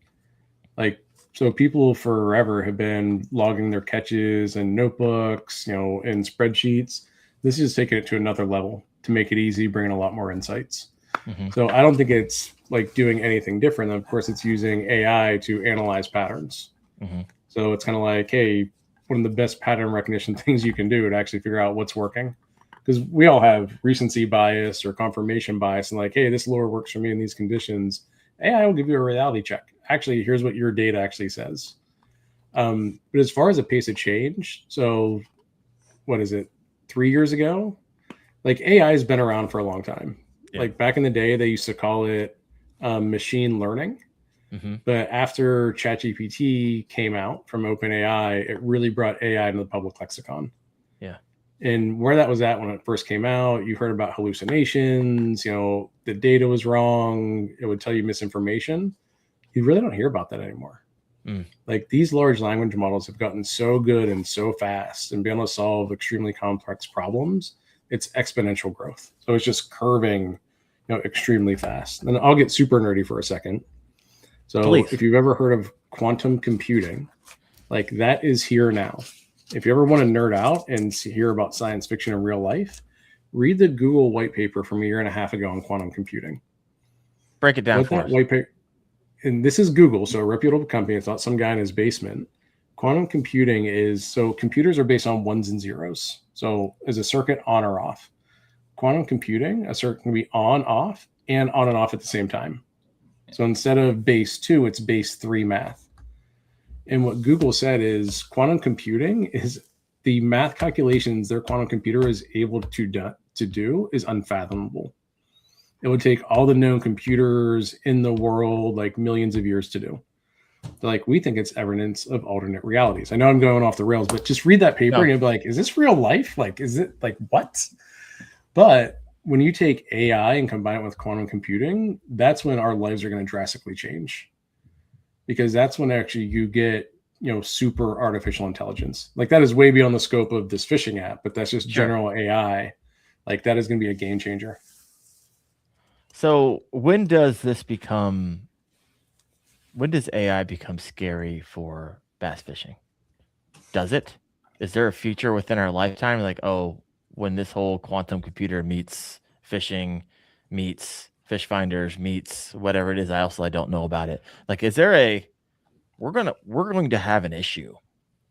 Like, so people forever have been logging their catches and notebooks, in spreadsheets. This is taking it to another level to make it easy, bringing a lot more insights. Mm-hmm. So I don't think it's like doing anything different. Of course, it's using AI to analyze patterns. Mm-hmm. So it's kind of like, hey, one of the best pattern recognition things you can do to actually figure out what's working. Because we all have recency bias or confirmation bias, and like, hey, this lure works for me in these conditions. AI will give you a reality check. Actually, here's what your data actually says. But as far as the pace of change, so what is it, 3 years ago? Like, AI has been around for a long time. Yeah. Like back in the day, they used to call it machine learning. Mm-hmm. But after ChatGPT came out from OpenAI, it really brought AI into the public lexicon. Yeah. And where that was at when it first came out, you heard about hallucinations, the data was wrong. It would tell you misinformation. You really don't hear about that anymore. Like, these large language models have gotten so good and so fast and been able to solve extremely complex problems. It's exponential growth. So it's just curving, extremely fast. And I'll get super nerdy for a second. So Please. If you've ever heard of quantum computing, like, that is here now. If you ever want to nerd out and hear about science fiction in real life, read the Google white paper from 1.5 years ago on quantum computing. Break it down for us. White paper, and this is Google, so a reputable company. It's not some guy in his basement. Quantum computing is, so computers are based on ones and zeros. So is a circuit on or off? Quantum computing, a circuit can be on and off at the same time. So instead of base 2, it's base 3 math. And what Google said is quantum computing is the math calculations their quantum computer is able to do is unfathomable. It would take all the known computers in the world like millions of years to do. Like, we think it's evidence of alternate realities. I know I'm going off the rails, but just read that paper and you'll be like, is this real life? Like, is it like what? But when you take AI and combine it with quantum computing, that's when our lives are going to drastically change. Because that's when actually you get, super artificial intelligence. Like, that is way beyond the scope of this fishing app, but that's just general AI. Like, that is going to be a game changer. So when does AI become scary for bass fishing? Does it? Is there a future within our lifetime? Like, when this whole quantum computer meets fishing, meets fish finders, meets whatever it is, I don't know about it. Like, is there we're going to have an issue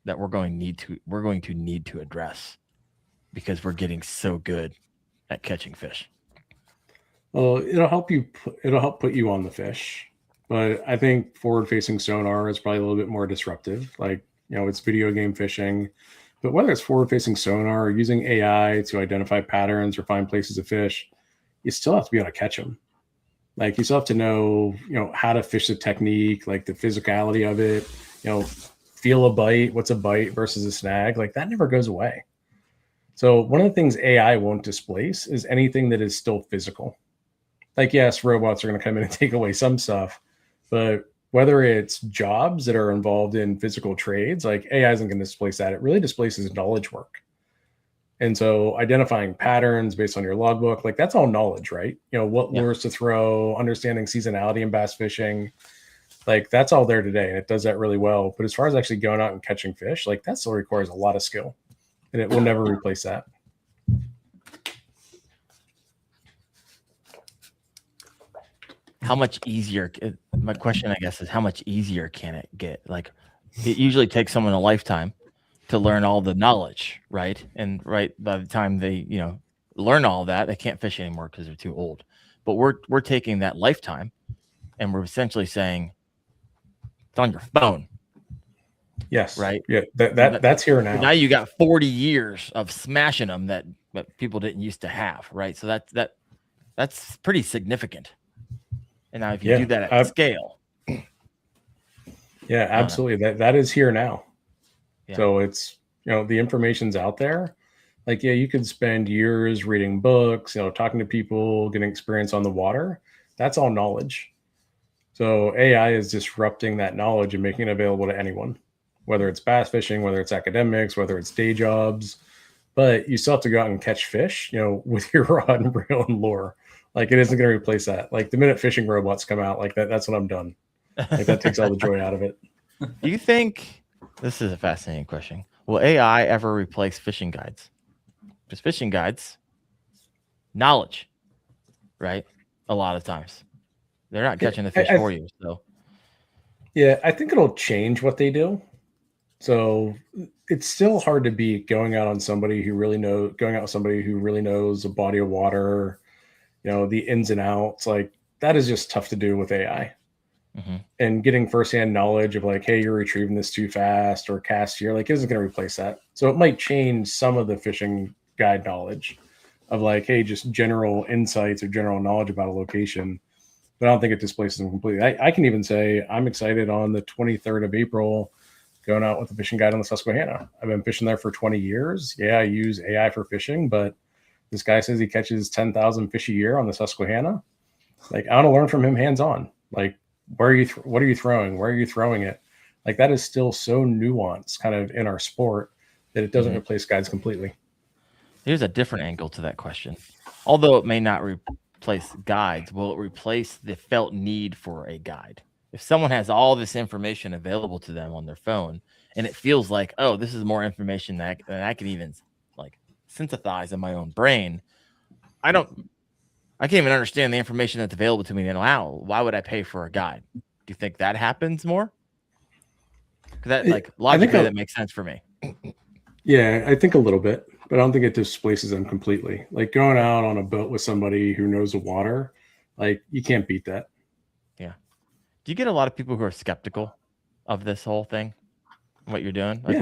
that we're going to need to address because we're getting so good at catching fish? Well, it'll help put you on the fish. But I think forward-facing sonar is probably a little bit more disruptive. Like, it's video game fishing. But whether it's forward-facing sonar or using AI to identify patterns or find places to fish, you still have to be able to catch them. Like, you still have to know, how to fish the technique, like the physicality of it, feel a bite, what's a bite versus a snag. Like, that never goes away. So one of the things AI won't displace is anything that is still physical. Like, yes, robots are going to come in and take away some stuff, but whether it's jobs that are involved in physical trades, like AI isn't going to displace that. It really displaces knowledge work. And so identifying patterns based on your logbook, like that's all knowledge, right? What lures to throw, understanding seasonality in bass fishing, like that's all there today. And it does that really well. But as far as actually going out and catching fish, like that still requires a lot of skill and it will never replace that. How much easier? My question, I guess, is how much easier can it get? Like, it usually takes someone a lifetime to learn all the knowledge, right? And by the time they, learn all that, they can't fish anymore because they're too old. But we're taking that lifetime, and we're essentially saying it's on your phone. Yes. Right. Yeah. That's here now. Now you got 40 years of smashing them that people didn't used to have, right? So that's pretty significant. And now if you do that at scale. Yeah, absolutely. That is here now. Yeah. So it's, the information's out there. Like, you could spend years reading books, talking to people, getting experience on the water. That's all knowledge. So AI is disrupting that knowledge and making it available to anyone, whether it's bass fishing, whether it's academics, whether it's day jobs. But you still have to go out and catch fish, with your rod and reel and lure. Like, it isn't going to replace that. Like, the minute fishing robots come out, like that's when I'm done. Like, that takes all the joy out of it. Do you think, this is a fascinating question, will AI ever replace fishing guides? Because fishing guides, knowledge, right? A lot of times. They're not catching the fish for you. So, yeah, I think it'll change what they do. So it's still hard to beat going out with somebody who really knows a body of water, the ins and outs. Like, that is just tough to do with AI. Mm-hmm. And getting firsthand knowledge of like, hey, you're retrieving this too fast or cast here, like, isn't going to replace that. So it might change some of the fishing guide knowledge of like, hey, just general insights or general knowledge about a location. But I don't think it displaces them completely. I can even say I'm excited on the 23rd of April going out with a fishing guide on the Susquehanna. I've been fishing there for 20 years. Yeah, I use AI for fishing, but this guy says he catches 10,000 fish a year on the Susquehanna. Like, I want to learn from him hands-on. Like, what are you throwing? Where are you throwing it? Like, that is still so nuanced kind of in our sport that it doesn't replace guides completely. Here's a different angle to that question. Although it may not replace guides, will it replace the felt need for a guide? If someone has all this information available to them on their phone and it feels like, oh, this is more information than I can even like synthesize in my own brain, I can't even understand the information that's available to me now. Why would I pay for a guide? Do you think that happens more? Because that, like, logically, that makes sense for me. Yeah, I think a little bit, but I don't think it displaces them completely. Like, going out on a boat with somebody who knows the water, like, you can't beat that. Yeah. Do you get a lot of people who are skeptical of this whole thing, what you're doing? Like,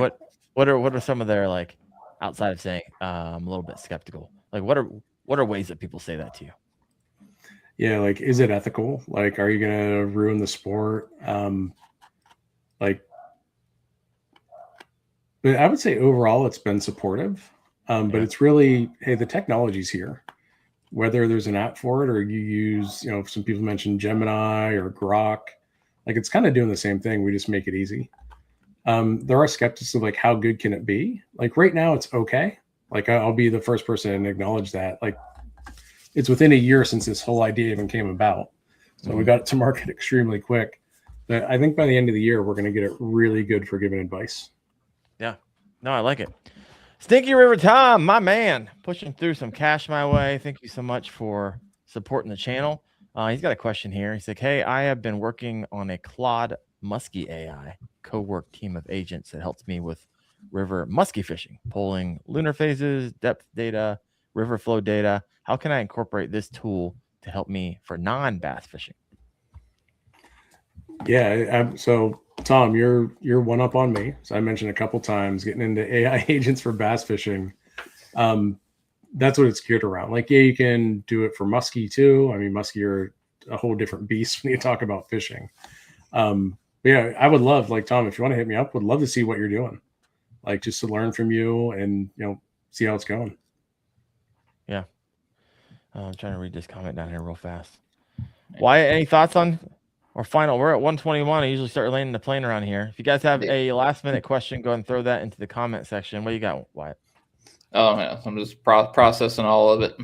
what are some of their, like, outside of saying I'm a little bit skeptical? Like, what are ways that people say that to you? Yeah, like, is it ethical? Like, are you gonna ruin the sport? But I would say overall it's been supportive. But it's really, hey, the technology's here. Whether there's an app for it or you use, some people mentioned Gemini or Grok, like, it's kind of doing the same thing. We just make it easy. There are skeptics of like, how good can it be? Like, right now it's okay. Like, I'll be the first person to acknowledge that. Like, it's within a year since this whole idea even came about. So we got it to market extremely quick. But I think by the end of the year, we're going to get it really good for giving advice. Yeah. No, I like it. Stinky River Tom, my man, pushing through some cash my way. Thank you so much for supporting the channel. He's got a question here. He's like, hey, I have been working on a Claude Muskie AI co-work team of agents that helps me with river muskie fishing, pulling lunar phases, depth data, river flow data. How can I incorporate this tool to help me for non-bass fishing? Yeah. So Tom, you're one up on me. So I mentioned a couple times getting into AI agents for bass fishing. That's what it's geared around. Like, yeah, you can do it for muskie too. I mean, muskie are a whole different beast when you talk about fishing. But yeah, I would love, like Tom, if you want to hit me up, would love to see what you're doing. Like just to learn from you and see how it's going. Yeah. I'm trying to read this comment down here real fast. Wyatt, any thoughts on or final? We're at 121. I usually start landing the plane around here. If you guys have a last minute question, go ahead and throw that into the comment section. What do you got, Wyatt? Oh yeah, I'm just processing all of it.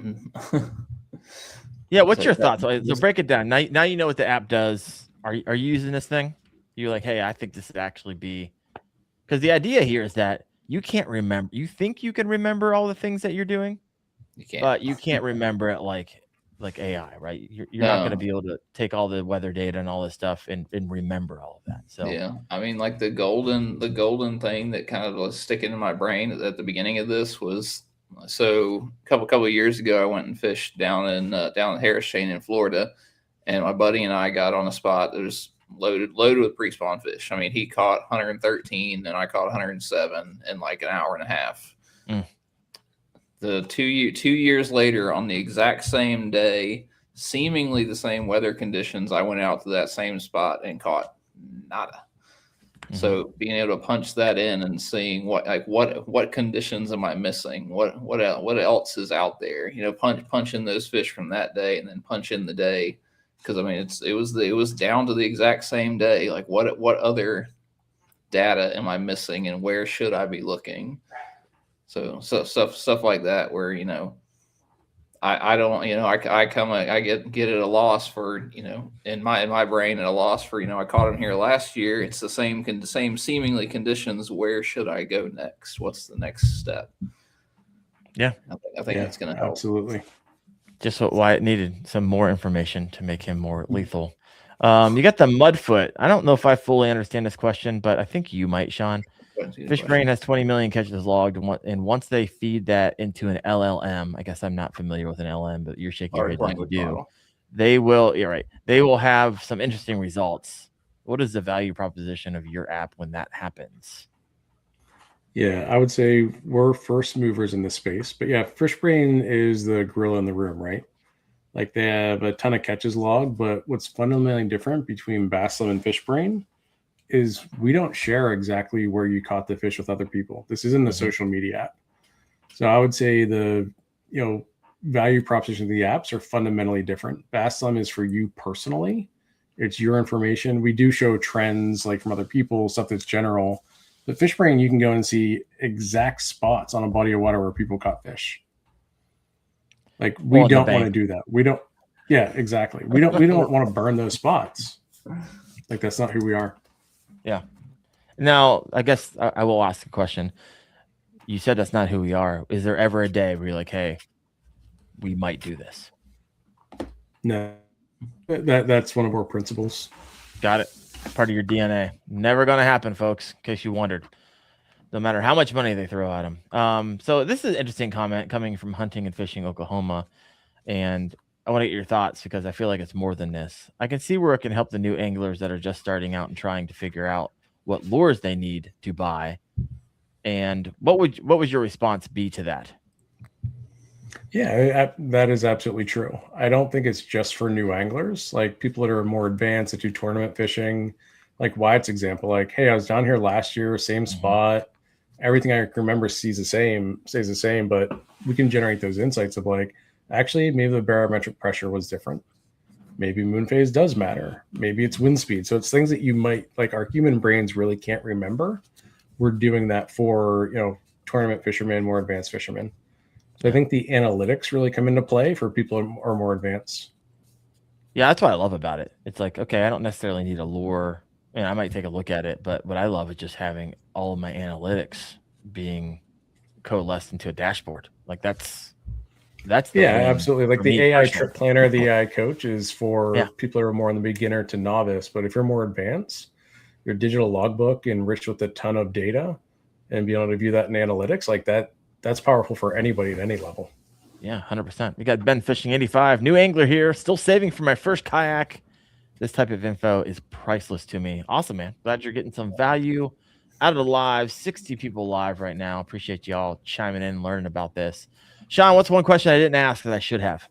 Yeah, what's your thoughts? So break it down. Now you know what the app does. Are you using this thing? You're like, hey, I think this would actually be, because the idea here is that you can't remember. You think you can remember all the things that you're doing, You can't. but you can't remember it like AI, right? You're not going to be able to take all the weather data and all this stuff and remember all of that. So yeah, I mean, like the golden thing that kind of was sticking in my brain at the beginning of this was, so a couple of years ago, I went and fished down in Harris Chain in Florida, and my buddy and I got on a spot that was loaded with pre-spawn fish. I mean, he caught 113 and I caught 107 in like an hour and a half. The 2 years later, on the exact same day, seemingly the same weather conditions, I went out to that same spot and caught nada. So being able to punch that in and seeing what conditions am I missing? What else is out there? Punching those fish from that day and then punch in the day, because I mean it was down to the exact same day. Like what other data am I missing and where should I be looking? So stuff like that where I don't I get at a loss for in my brain at a loss for I caught him here last year. It's the same seemingly conditions. Where should I go next? What's the next step? Yeah, I think that's going to help. Absolutely. Just what Wyatt needed, some more information to make him more lethal. You got the mudfoot. I don't know if I fully understand this question, but I think you might, Sean. Fishbrain has 20 million catches logged, and once they feed that into an LLM, I guess I'm not familiar with an LLM, but you're shaking your head like you do. They will. You're right. They will have some interesting results. What is the value proposition of your app when that happens? Yeah, I would say we're first movers in this space, but yeah, Fishbrain is the gorilla in the room, right? Like they have a ton of catches logged, but what's fundamentally different between Baslam and Fishbrain is we don't share exactly where you caught the fish with other people. This isn't a social media app. So I would say the value proposition of the apps are fundamentally different. Baslam is for you personally. It's your information. We do show trends like from other people, stuff that's general. But Fishbrain, you can go and see exact spots on a body of water where people caught fish. Like we don't want to do that. We don't. Yeah, exactly. We don't want to burn those spots. Like that's not who we are. Yeah. Now, I guess I will ask a question. You said that's not who we are. Is there ever a day where you're like, hey, we might do this? No. That's one of our principles. Got it. Part of your DNA. Never going to happen, folks, in case you wondered. No matter how much money they throw at them. So this is an interesting comment coming from Hunting and Fishing Oklahoma. And I want to get your thoughts because I feel like it's more than this. I can see where it can help the new anglers that are just starting out and trying to figure out what lures they need to buy. And what would your response be to that? Yeah, that is absolutely true. I don't think it's just for new anglers, like people that are more advanced that do tournament fishing, like Wyatt's example. Like, hey, I was down here last year, same spot. Everything I remember stays the same, but we can generate those insights of like, actually, maybe the barometric pressure was different. Maybe moon phase does matter. Maybe it's wind speed. So it's things that you might, like our human brains really can't remember. We're doing that for, tournament fishermen, more advanced fishermen. So I think the analytics really come into play for people who are more advanced. Yeah, that's what I love about it. It's like, okay, I don't necessarily need a lure. I might take a look at it, but what I love is just having all of my analytics being coalesced into a dashboard. Like that's absolutely. Like the AI trip planner, the AI coach is for people who are more in the beginner to novice. But if you're more advanced, your digital logbook enriched with a ton of data and being able to view that in analytics like that, that's powerful for anybody at any level. Yeah, 100%. We got Ben Fishing 85, new angler here, still saving for my first kayak. This type of info is priceless to me. Awesome, man. Glad you're getting some value out of the live. 60 people live right now. Appreciate y'all chiming in and learning about this. Sean, what's one question I didn't ask that I should have?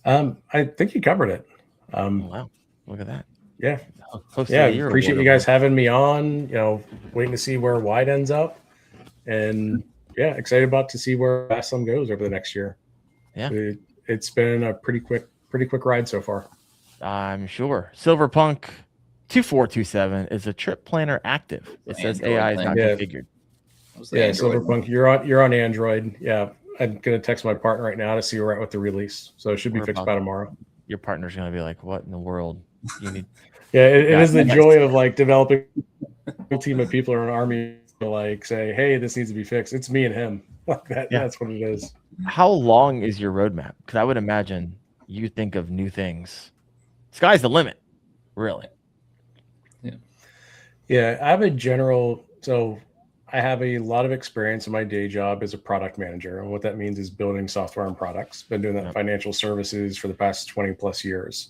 I think you covered it. Wow. Look at that. Yeah. Yeah. Appreciate you guys having me on, waiting to see where Wyatt ends up. And yeah, excited about to see where Bass Thumb goes over the next year. Yeah. It's been a pretty quick ride so far. I'm sure. Silverpunk 2427 is a trip planner active. It says AI is not configured. Yeah, Silverpunk, you're on Android. Yeah. I'm gonna text my partner right now to see where we're at with the release. So it should be fixed by tomorrow. Your partner's gonna be like, what in the world? You need it is the joy of like developing a team of people or an army to like say, hey, this needs to be fixed. It's me and him. Like that. Yeah. That's what it is. How long is your roadmap? Because I would imagine you think of new things. Sky's the limit, really. Yeah. I have I have a lot of experience in my day job as a product manager. And what that means is building software and products. Been doing that in financial services for the past 20 plus years.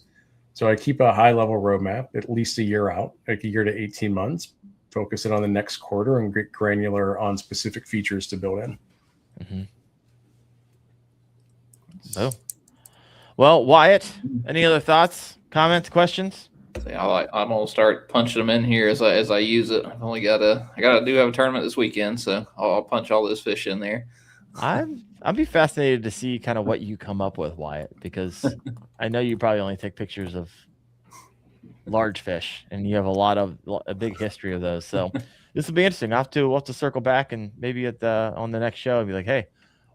So I keep a high level roadmap, at least a year out, like a year to 18 months, focus it on the next quarter and get granular on specific features to build in. Mm-hmm. So, well, Wyatt, any other thoughts, comments, questions? I'm gonna start punching them in here as I use it. I do have a tournament this weekend, so I'll punch all those fish in there. I'd be fascinated to see kind of what you come up with, Wyatt, because I know you probably only take pictures of large fish, and you have a big history of those. So this will be interesting. We'll have to circle back and maybe on the next show and be like, hey,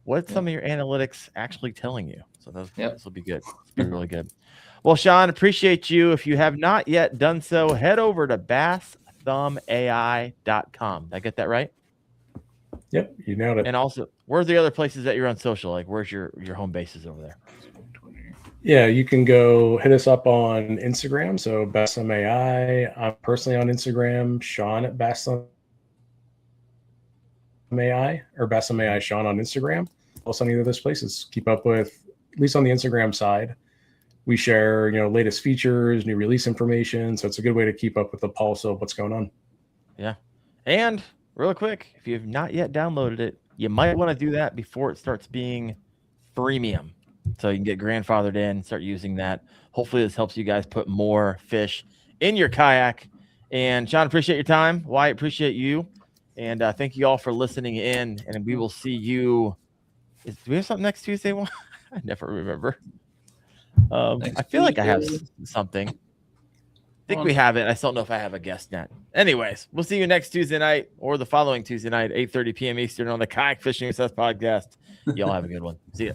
what's some of your analytics actually telling you? So this will be good. It's be really good. Well, Sean, appreciate you. If you have not yet done so, head over to bassthumbai.com. Did I get that right? Yep, you nailed it. And also, where's the other places that you're on social? Like, where's your home bases over there? Yeah, you can go hit us up on Instagram. So Bass Thumb AI. I'm personally on Instagram. Sean at Bass Thumb AI or Bass Thumb AI Sean on Instagram. Also on either of those places. Keep up with, at least on the Instagram side, we share, latest features, new release information. So it's a good way to keep up with the pulse of what's going on. Yeah. And real quick, if you have not yet downloaded it, you might want to do that before it starts being freemium. So you can get grandfathered in, start using that. Hopefully this helps you guys put more fish in your kayak. And Sean, appreciate your time. Wyatt, appreciate you. And thank you all for listening in. And we will see you. Do we have something next Tuesday? I never remember. I feel like I have something. I think we have it. I just don't know if I have a guest net. Anyways, we'll see you next Tuesday night or the following Tuesday night, 8:30 p.m. Eastern on the Kayak Fishing Obsessed podcast. Y'all have a good one. See ya.